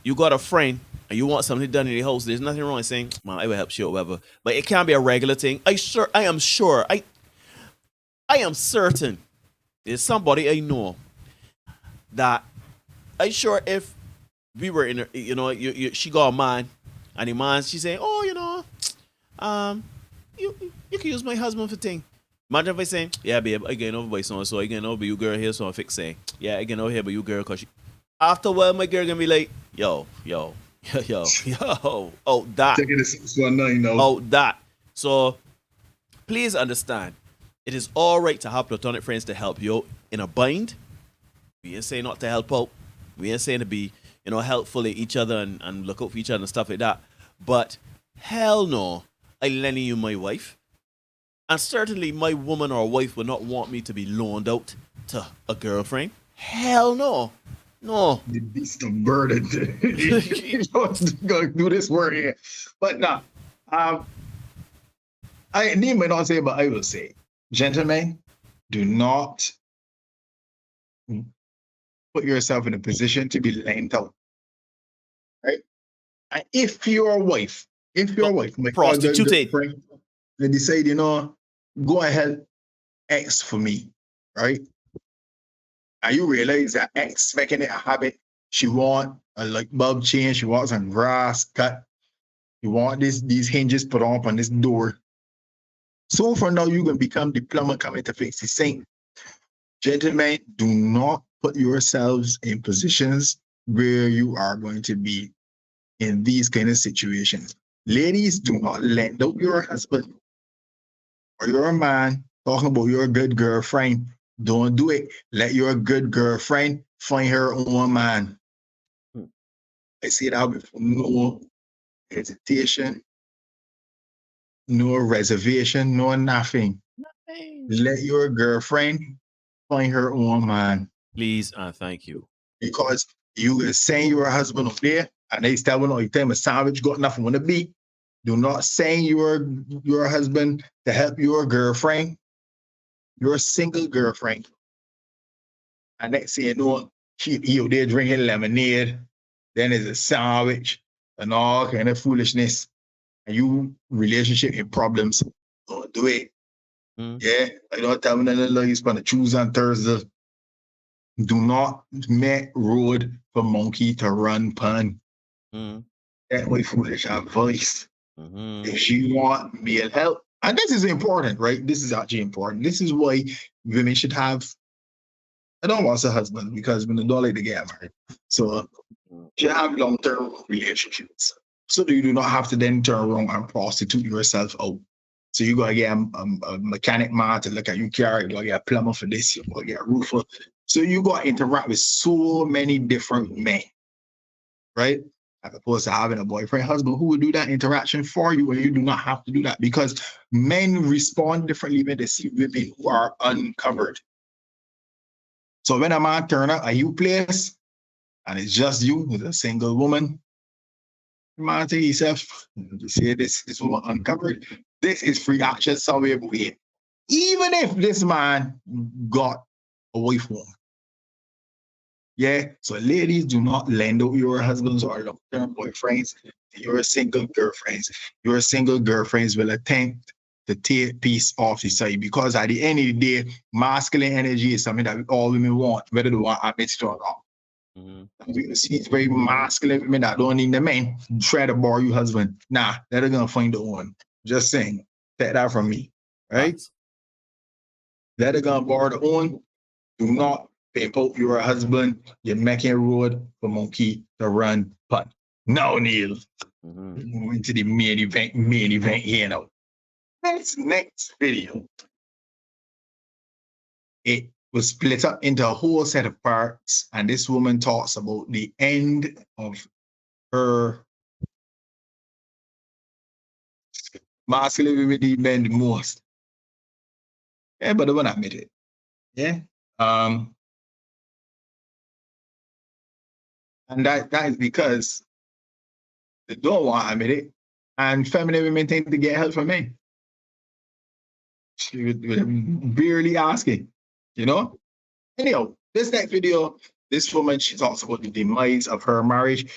you got a friend and you want something done in the house, there's nothing wrong with saying, man, I will help you or whatever. But it can't be a regular thing. I am certain there's somebody I know that I sure if we were in a, she got a man and the man, she saying, oh, you can use my husband for thing. Imagine if I say, yeah, babe, I get over by so I get over you girl here, so I fix saying, yeah, I get over here by you girl, cause after a while my girl gonna be like, yo, oh that. Oh that. So please understand, it is all right to have platonic friends to help you out in a bind. We ain't saying not to help out. We ain't saying to be, helpful to each other and look out for each other and stuff like that. But hell no, I lending you my wife. And certainly my woman or wife would not want me to be loaned out to a girlfriend. Hell no. No. The beast of burden. You know, going to do this work here. But no. I need may not say, but I will say, gentlemen, do not put yourself in a position to be lent out. Right? And if your wife, prostitute, they decide, go ahead, X for me, right? And you realize that X making it a habit. She want a light bulb change. She wants some grass cut. You want these hinges put on this door. So for now, you're going to become the plumber coming to fix the sink. Gentlemen, do not put yourselves in positions where you are going to be in these kind of situations. Ladies, do not lend out your husband or your man talking about your good girlfriend. Don't do it. Let your good girlfriend find her own man. I see that with no hesitation, no reservation, no nothing. Let your girlfriend find her own man. Please and thank you. Because you are saying your husband up there, And they tell me, no, you tell him a sandwich got nothing on the beat. Do not send your husband to help your girlfriend, your single girlfriend. And next thing you know, he out there drinking lemonade. Then there's a sandwich and all kind of foolishness. And you relationship in problems. Don't do it. Yeah, I don't tell me that he's going to choose on Thursday. Do not make road for monkey to run pun. That way foolish advice. If she want male help, and this is important, right? This is actually important. This is why women should have, I don't want to say husband because women don't like to get married. So you should have long-term relationships. So that you do not have to then turn around and prostitute yourself out. So you gotta get a mechanic man to look at your car, you gotta get a plumber for this, you gotta get a roofer. So you gotta interact with so many different men, right? As opposed to having a boyfriend, husband who will do that interaction for you, and you do not have to do that because men respond differently when they see women who are uncovered. So when a man turn up at your place and it's just you with a single woman, the man say himself, you see this woman uncovered, this is free action somewhere here. Even if this man got a wife woman. Yeah, so ladies, do not lend out your husbands or long-term boyfriends to your single girlfriends. Your single girlfriends will attempt to take peace off the side because at the end of the day, masculine energy is something that all women want, whether they want to admit it or not. You see, it's very masculine women that don't need the men try to borrow your husband. Nah, they're gonna find the one. Just saying, take that from me, right? They're gonna borrow the one. Do not pimp out your husband. You're making a road for monkey to run pun. No, Neil. Moving to the main event here now. Next video. It was split up into a whole set of parts, and this woman talks about the end of her masculine women need men the most. Yeah, but they won't admit it. Yeah. And that is because they don't want to admit it. And feminine women tend to get help from men. She was barely asking, you know? Anyhow, this next video, this woman, she talks about the demise of her marriage.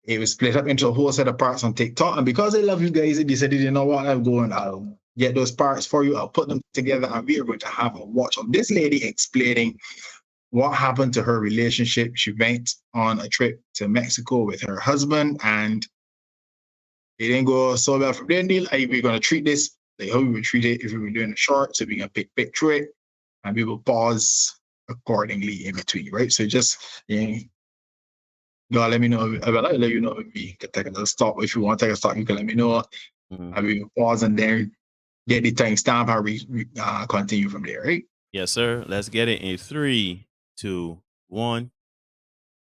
It was split up into a whole set of parts on TikTok. And because I love you guys, they decided, you know what, I'm going, I'll get those parts for you. I'll put them together and we are going to have a watch of this lady explaining what happened to her relationship. She went on a trip to Mexico with her husband and it didn't go so well from their deal. We're going to treat this like how we would treat it if we were doing a short. So we're going to pick through it and we will pause accordingly in between, right? So just, let me know. I will let you know if we can take a stop. If you want to take a stop, you can let me know. And we will pause and then get the timestamp and we continue from there, right? Yes, sir. Let's get it in 3, 2, 1.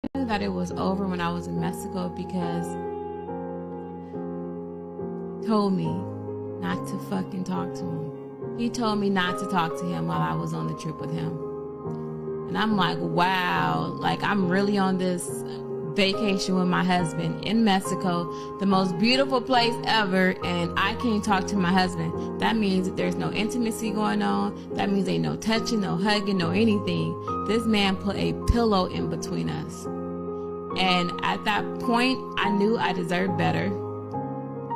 I knew that it was over when I was in Mexico because he told me not to fucking talk to him. He told me not to talk to him while I was on the trip with him. And I'm like, wow, like I'm really on this vacation with my husband in Mexico, the most beautiful place ever, and I can't talk to my husband. That means that there's no intimacy going on. That means ain't no touching, no hugging, no anything. This man put a pillow in between us. And at that point, I knew I deserved better.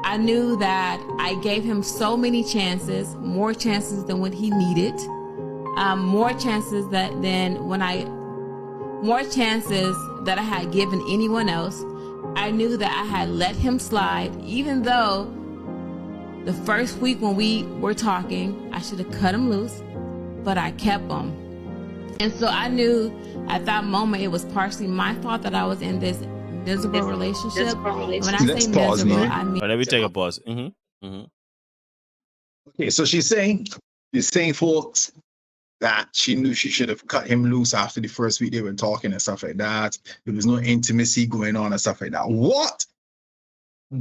I knew that I gave him so many chances, more chances than what he needed, more chances that I had given anyone else. I knew that I had let him slide, even though the first week when we were talking, I should have cut him loose, but I kept him. And so I knew at that moment it was partially my fault that I was in this miserable relationship. When I say miserable, I mean... Let me take a pause. Okay, so she's saying, folks, that she knew she should have cut him loose after the first week they were talking and stuff like that. There was no intimacy going on and stuff like that. What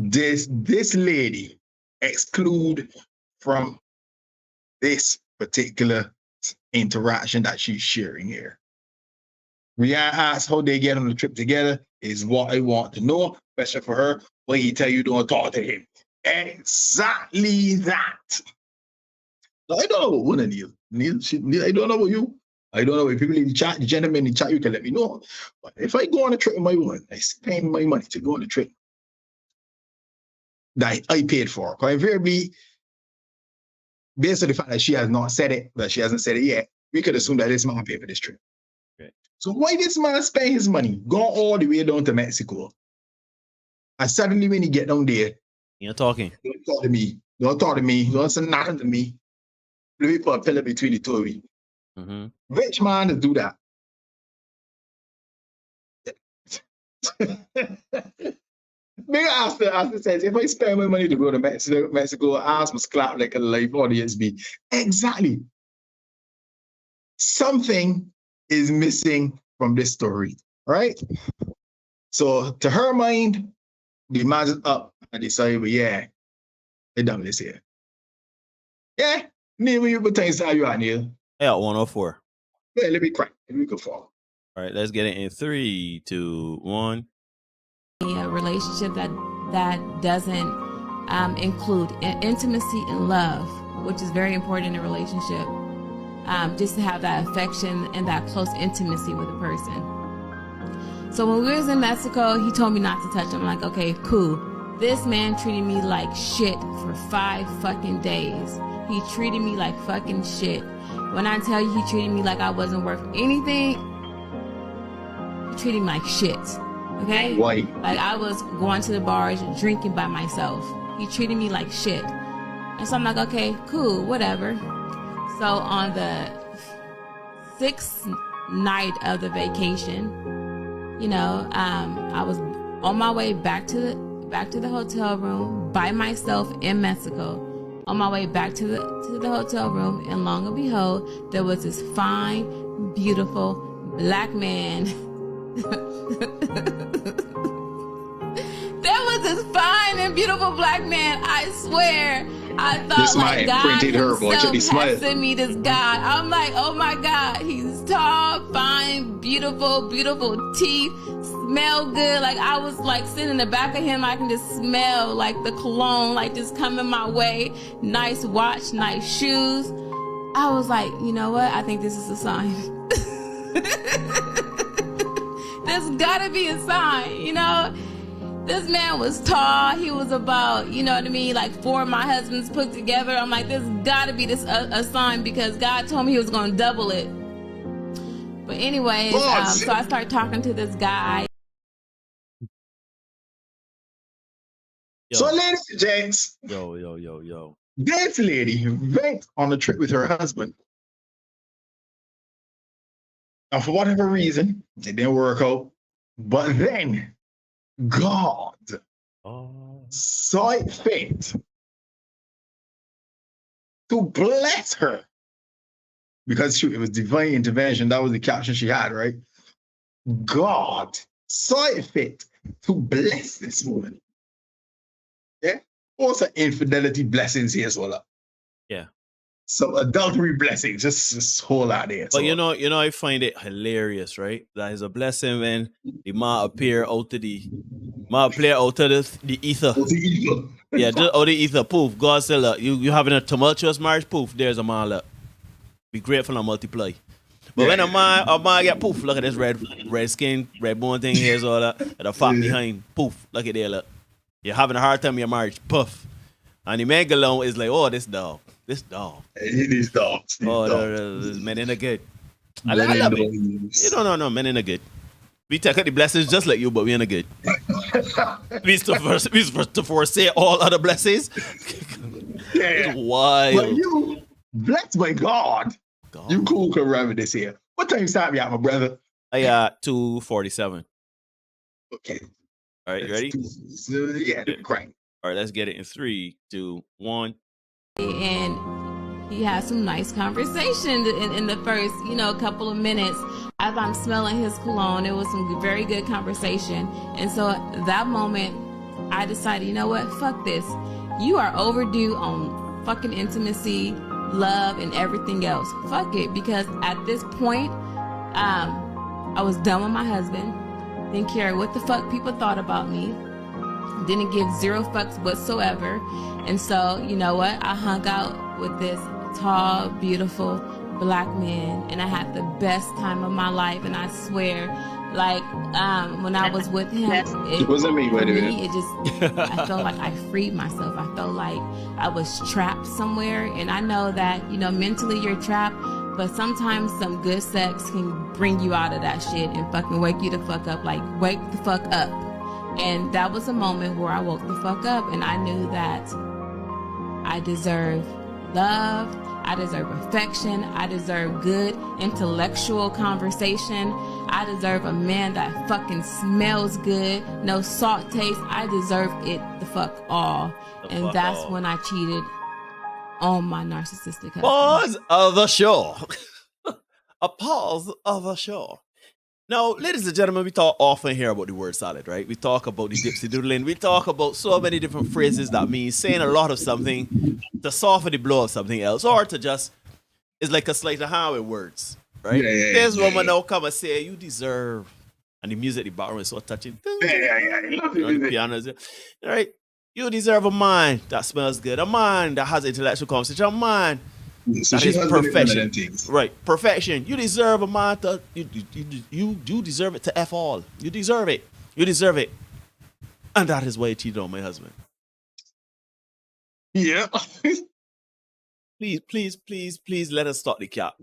does this lady exclude from this particular interaction that she's sharing here? Rihanna asked how they get on the trip together. is what I want to know, especially for her, when he tell you don't talk to him. Exactly that. Now, I don't know about one of you. I don't know about you. I don't know if people in the chat, the gentlemen in the chat, you can let me know. But if I go on a trip with my woman, I spend my money to go on a trip that I paid for. Because invariably, based on the fact that she has not said it, that she hasn't said it yet, we could assume that this man paid for this trip. Okay. So why this man spend his money, go all the way down to Mexico, and suddenly when he get down there, you're talking. Don't talk to me. Don't talk to me. Don't say nothing to me. Let me put a pillar between the two of you. Mm-hmm. Rich man to do that. Big Asta says, if I spend my money to go to Mexico, I ask must clap like a live audience be. Exactly. Something is missing from this story, right? So to her mind, the man is up and decide, but yeah, they done this here. Yeah, Neil, you put things how you are, Neil. Yeah, 104. Yeah, let me crack. Let me go forward. All right, let's get it in 3, 2, 1. A relationship that doesn't include intimacy and love, which is very important in a relationship. Just to have that affection and that close intimacy with a person. So when we was in Mexico, he told me not to touch him. I'm like, okay, cool. This man treated me like shit for 5 fucking days. He treated me like fucking shit. When I tell you he treated me like I wasn't worth anything, he treated me like shit. Okay? Why? Like I was going to the bars, drinking by myself. He treated me like shit. And so I'm like, okay, cool, whatever. So on the 6th night of the vacation, you know, I was on my way back to the hotel room by myself in Mexico. On my way back to the hotel room, and long and behold, there was this fine, beautiful black man. There was this fine and beautiful black man. I swear, I thought this like God himself had sent me this guy. I'm like, oh my God, he's tall, fine, beautiful, beautiful teeth, smell good. Like I was like sitting in the back of him, I can just smell like the cologne, like just coming my way. Nice watch, nice shoes. I was like, you know what? I think this is a sign. There's gotta be a sign, you know? This man was tall. He was about, you know what I mean, like 4 of my husbands put together. I'm like, there's gotta be a sign because God told me he was gonna double it. But anyways, so I started talking to this guy. Yo. So ladies and gents. Yo. This lady went on a trip with her husband. And for whatever reason, it didn't work out. But then God saw it fit to bless her. Because it was divine intervention. That was the caption she had, right? God saw it fit to bless this woman. Yeah? Also infidelity blessings here as well. Yeah. Some adultery blessings, just whole lot there. But so, you know, I find it hilarious, right? That is a blessing when the man appear out of the ether. Yeah, just out the ether, poof. God said, look, you having a tumultuous marriage, poof, there's a man, look. Be grateful and multiply. But when a man get poof, look at this red skin, red bone thing here, all that, and a fat behind, poof, look at there, look. You're having a hard time in your marriage, poof. And the man alone is like, oh, this dog. These dogs. Men in the good. I love it. You don't know, men in the good. We take out the blessings just like you, but we in the good. we used to forsake all other blessings. Yeah. It's wild. But you, blessed by God, you cool can run with this here. What time you start me out, my brother? I got 2:47. Okay. All right, you ready? Yeah, great. All right, let's get it in 3, 2, 1. And he had some nice conversation in the first, couple of minutes. As I'm smelling his cologne, it was some very good conversation. And so at that moment, I decided, you know what? Fuck this. You are overdue on fucking intimacy, love, and everything else. Fuck it. Because at this point, I was done with my husband. Didn't care what the fuck people thought about me. Didn't give zero fucks whatsoever. And so, you know what? I hung out with this tall, beautiful black man, and I had the best time of my life. And I swear, like, when I was with him, It wasn't me, by the way. it just, I felt like I freed myself. I felt like I was trapped somewhere. And I know that, you know, mentally you're trapped, but sometimes some good sex can bring you out of that shit and fucking wake you the fuck up. Like, wake the fuck up. And that was a moment where I woke the fuck up, and I knew that I deserve love, I deserve affection, I deserve good intellectual conversation, I deserve a man that fucking smells good, no salt taste. I deserve it the fuck all. And that's when I cheated on my narcissistic husband. Pause of the show. A pause of the show. Now, ladies and gentlemen, we talk often here about the word salad, right? We talk about the dipsy doodling. We talk about so many different phrases that mean saying a lot of something to soften the blow of something else, or to just, it's like a sleight of hand with words, right? This woman now come and say, you deserve, and the music, the background is so touching. The piano is there. Right? You deserve a mind that smells good, a mind that has intellectual conversation, a mind So that she is has been in perfection. one of them things. Right, perfection. You deserve a mind that you deserve it to F all. You deserve it. You deserve it. And that is why I cheated on my husband. Yeah. Please let us start the cap.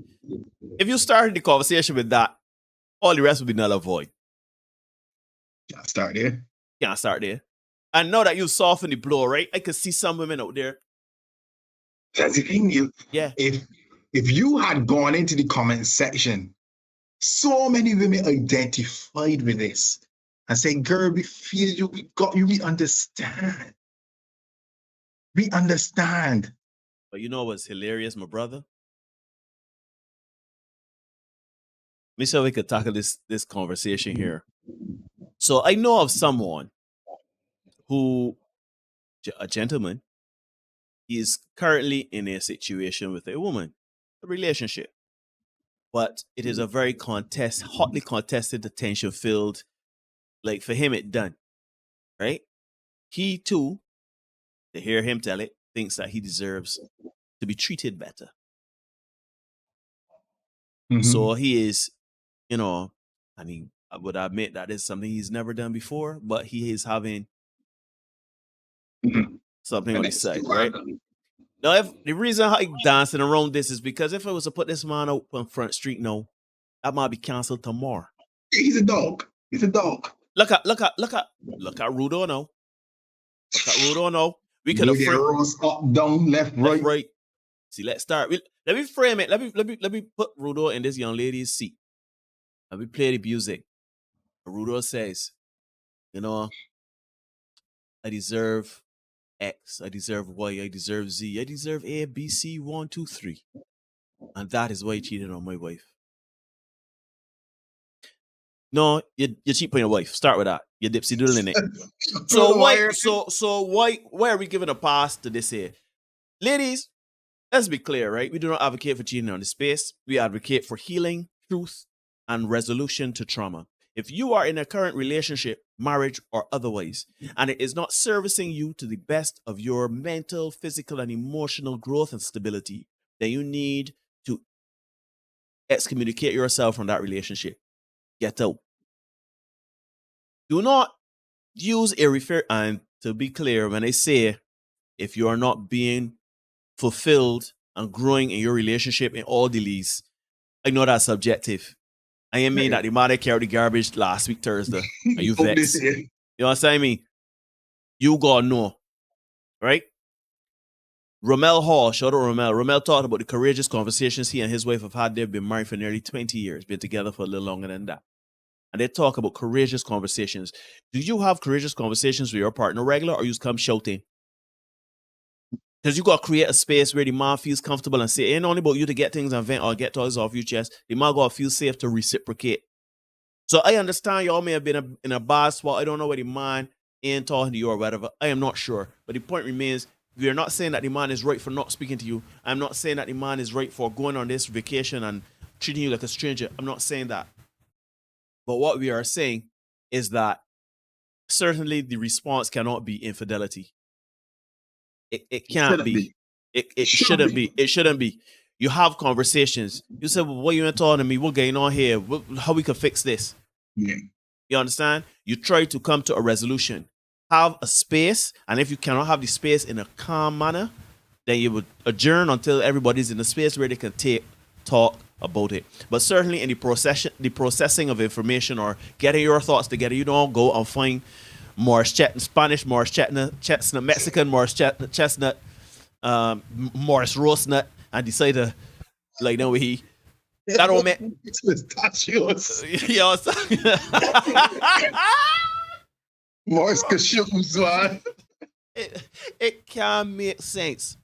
If you started the conversation with that, all the rest will be null and void. Can't start there. Can't start there. And now that you softened the blow, right? I could see some women out there. That's the thing. Yeah. If you had gone into the comment section, so many women identified with this and saying, girl, we feel you, we got you, we understand. We understand. But you know what's hilarious, my brother? Let me see if we could tackle this conversation here. So I know of someone who, a gentleman, is currently in a situation with a woman, a relationship. But it is a very hotly contested, attention-filled, like for him it done, right? He too, to hear him tell it, thinks that he deserves to be treated better. Mm-hmm. So he is, you know, I would admit that is something he's never done before, but he is having something on his side, right? Now, if the reason how he dancing around this is because if I was to put this man out on Front Street now, that might be canceled tomorrow. He's a dog. He's a dog. Look at Rudo now. Look at Rudo now. We could have framed up, down, left, right. See, let's start. Let me frame it. Let me put Rudo in this young lady's seat. Let me play the music. Rudo says, you know, I deserve X, I deserve Y, I deserve Z, I deserve A, B, C, 1, 2, 3. And that is why I cheated on my wife. No, you cheat on your wife. Start with that. You're dipsy doodling it. So why are we giving a pass to this here? Ladies, let's be clear, right? We do not advocate for cheating on the space. We advocate for healing, truth, and resolution to trauma. If you are in a current relationship, marriage, or otherwise, and it is not servicing you to the best of your mental, physical, and emotional growth and stability, then you need to excommunicate yourself from that relationship. Get out. Do not use a refer. And to be clear, when I say if you are not being fulfilled and growing in your relationship in all the leads, I know that's subjective. I mean that the man that carried the garbage last week Thursday, and you vexed. You know what I'm saying? You gotta know, right? Romel Hall, shout out Romel. Romel talked about the courageous conversations he and his wife have had. They've been married for nearly 20 years, been together for a little longer than that. And they talk about courageous conversations. Do you have courageous conversations with your partner regular, or you just come shouting? Because you got to create a space where the man feels comfortable and say, it ain't only about you to get things and vent or get toys off your chest. The man got to feel safe to reciprocate. So I understand y'all may have been in a bad spot. I don't know where the man ain't talking to you or whatever. I am not sure. But the point remains, we are not saying that the man is right for not speaking to you. I'm not saying that the man is right for going on this vacation and treating you like a stranger. I'm not saying that. But what we are saying is that certainly the response cannot be infidelity. It can't be. It shouldn't be. It shouldn't be. You have conversations. You say, well, what you ain't talking to me? What's going on here? How we can fix this? Yeah. You understand? You try to come to a resolution. Have a space, and if you cannot have the space in a calm manner, then you would adjourn until everybody's in a space where they can talk about it. But certainly in the processing of information or getting your thoughts together, you don't go and find Morris Chestnut, Spanish Morris Chestnut, Mexican Morris Chestnut, Morris Roast Nut, and decide to like no he. That don't make it's pistachios. You know what I'm saying? Morris cashews, man. It can't make sense.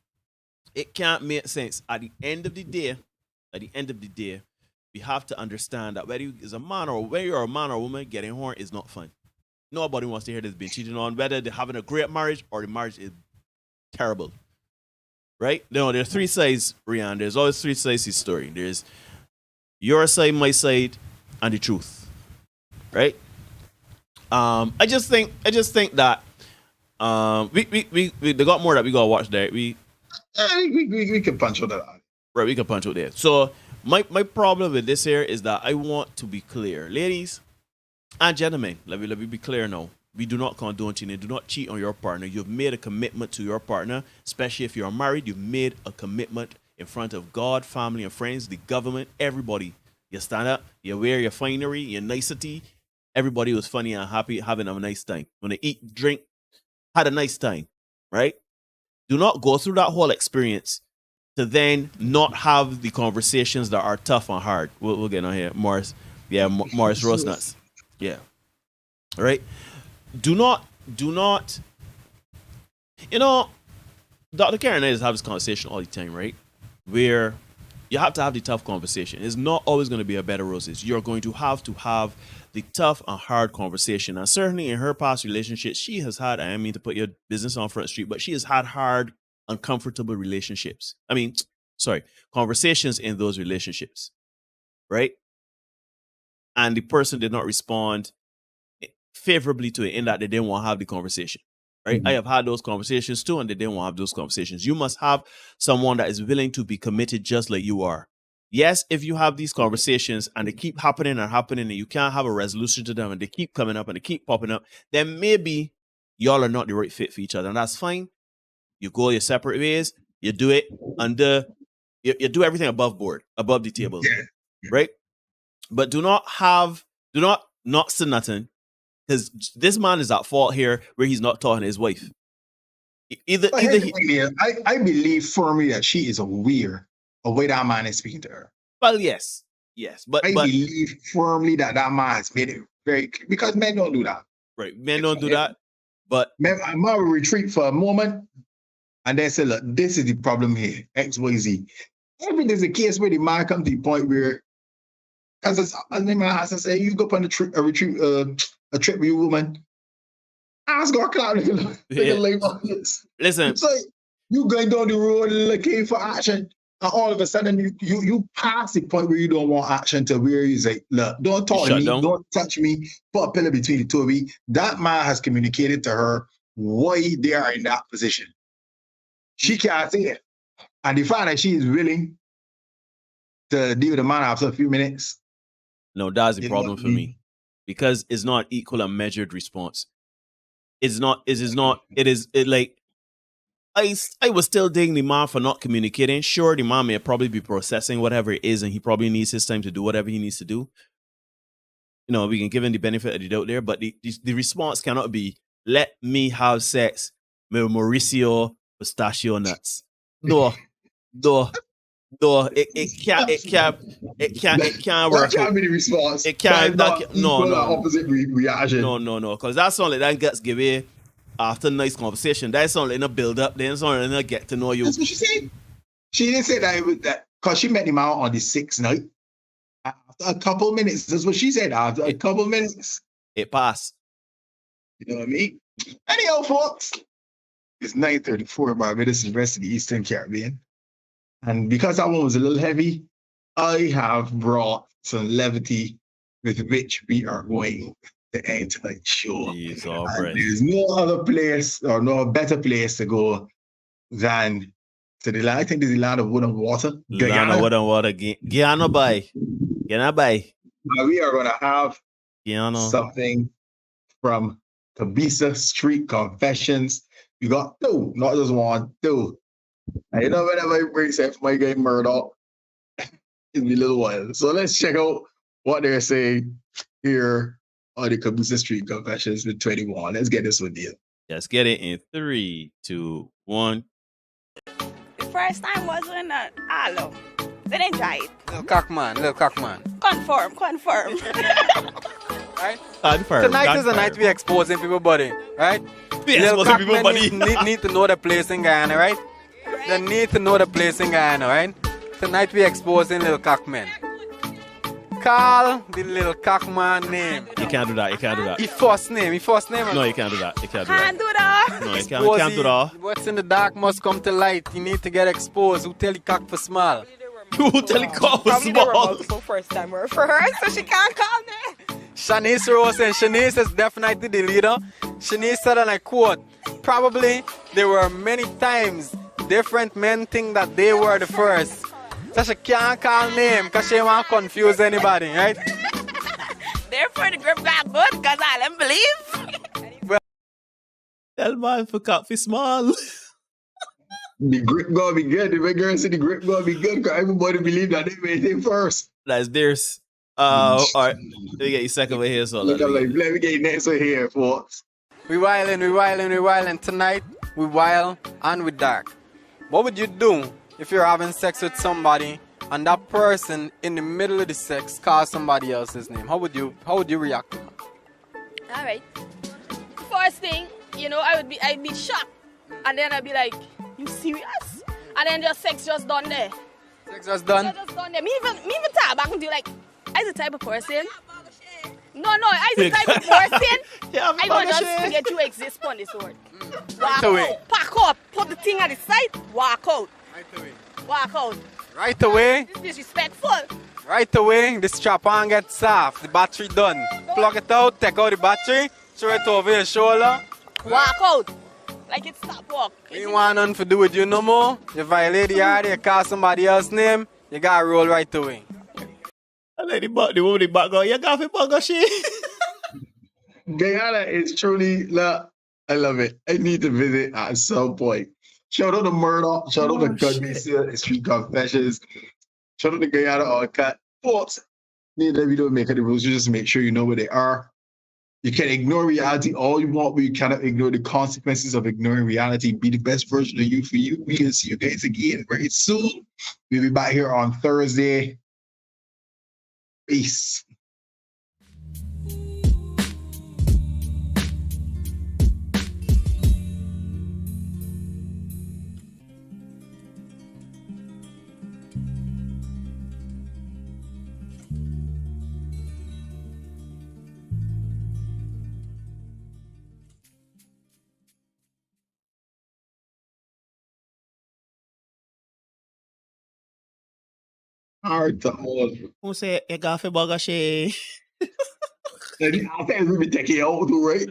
It can't make sense. At the end of the day, we have to understand that whether you're a man or a woman, getting horny is not fun. Nobody wants to hear this being cheated on, whether they're having a great marriage or the marriage is terrible. Right? No, there are three sides, Rian. There's always three sides to the story. There's your side, my side, and the truth. Right? I just think that we got more that we gotta watch there. We can punch out that. Right, we can punch out there. So my problem with this here is that I want to be clear, ladies and gentlemen. Let me be clear now. We do not condone cheating. Do not cheat on your partner. You've made a commitment to your partner, especially if you're married. You've made a commitment in front of God, family, and friends, the government, everybody. You stand up, you wear your finery, your nicety. Everybody was funny and happy, having a nice time. When they eat, drink, had a nice time, right? Do not go through that whole experience to then not have the conversations that are tough and hard. We'll get on here. Morris. Yeah, Morris Roast Nuts. Yeah. All right. Do not, you know, Dr. Karen and I just have this conversation all the time, right? Where you have to have the tough conversation. It's not always going to be a bed of roses. You're going to have the tough and hard conversation. And certainly in her past relationships, she has had, I mean to put your business on Front Street, but she has had hard, uncomfortable relationships. Conversations in those relationships, right? And the person did not respond favorably to it in that they didn't want to have the conversation, right? Mm-hmm. I have had those conversations too, and they didn't want to have those conversations. You must have someone that is willing to be committed just like you are. Yes, if you have these conversations and they keep happening and you can't have a resolution to them and they keep coming up and they keep popping up, then maybe y'all are not the right fit for each other. And that's fine. You go your separate ways. You do it under, you do everything above board, above the table, right? But do not say nothing, because this man is at fault here where he's not talking to his wife. I believe firmly that she is aware of the way that man is speaking to her. Well, yes, but I believe firmly that man has made it very clear, because men don't do that. Right, men don't do that. But men will retreat for a moment, and then say, "Look, this is the problem here, X, Y, Z." Every there's a case where the man comes to the point where, as the man has to say, you go on a trip with your woman. Ask her, clap Listen, so you going down the road looking for action, and all of a sudden you pass the point where you don't want action to where you say, "Look, don't talk to me, don't touch me, put a pillar between the two of me." That man has communicated to her why they are in that position. She can't say it, and the fact that she is willing to deal with the man after a few minutes. No, that's the problem for me, because it's not equal and measured response. I was still digging the man for not communicating. Sure, the man may probably be processing whatever it is, and he probably needs his time to do whatever he needs to do. You know, we can give him the benefit of the doubt there, but the response cannot be, "Let me have sex with Mauricio Pistachio Nuts." No, it can't work. That can't be the response. It can't. No. Opposite reaction. No. Because that's only that gets given after nice conversation. That's only in a build up. Then it's only in a get to know you. That's what she said. She didn't say that it was that because she met him out on the 6th night. After a couple minutes, that's what she said. After a couple minutes, it passed. You know what I mean? Anyhow, folks, it's 9:34. Barbados is the rest of the Eastern Caribbean. And because that one was a little heavy, I have brought some levity with which we are going the entire show. He's all And breath. there's no other place or no better place to go than to the land. I think there's the land of wood and water. Land of wood and water. Guyana Bay. Guyana Bay. We are going to have Guyana. something from Kabisa Street Confessions. You got two, not just one, two. And you know, whenever I bring stuff, my guy Murdoch, it's me little one. So let's check out what they're saying here on the Kabisa Street Confessions with 21. Let's get this one deal. Let's get it in 3, 2, 1. The first time was when Arlo. Then enjoy it. Little cockman. Confirm. Right? Confirm. Tonight is the night we exposing people body, right? Little cockmen need to know the place in Guyana, right? They need to know the place in Guyana, right? Tonight we exposing little cockmen. Call the little cockman name. You can't do that. His first name. No, you can't do that. Can't do that. No, you can't do that. What's in the dark must come to light. You need to get exposed. Who tell you cock for small? Who tell you cock for small? So first time word for her, so she can't call me. Shanice Rose, and Shanice is definitely the leader. Shanice said, and I quote, probably there were many times different men think that they were the first. So she can't call name because she won't confuse anybody, right? Therefore the grip got good because I don't believe. Well, tell man for cock for small. The grip gonna be good. The big girl said the grip gonna be good because everybody believe that they made it first. That's theirs. All right. Let me get you second way here. So let me get you next one here, folks. We wildin'. Tonight, we wild and we dark. What would you do if you're having sex with somebody and that person in the middle of the sex calls somebody else's name? How would you react to that? All right. First thing, I'd be shocked. And then I'd be like, you serious? And then just sex just done there. Sex just done? Just done there. Me even talk back and do like, I the type of person. No, I the type of person. I want just forget you exist on this word. Walk out, pack up, put the thing at the side, walk out. Walk out. Right away. This is disrespectful. Right away, the strap on gets soft, the battery done. Plug it out, take out the battery, throw it over your shoulder. Walk out. Like it's stop walk. You want nothing to do with you no more. You violate the order, you call somebody else's name, you gotta roll right away. I let the woman in the background, you got it, she. Guyana is truly, I love it. I need to visit at some point. Shout out to Murdoch. Shout out to Kabisa Street Confessions. Shout out to Guyana on Cat. Folks, need that video make the rules. You just make sure you know where they are. You can ignore reality all you want, but you cannot ignore the consequences of ignoring reality. Be the best version of you for you. We will see you guys again very soon. We'll be back here on Thursday. Peace. Hard to hold. Who say you got for burger she? I think we be taking out too, right?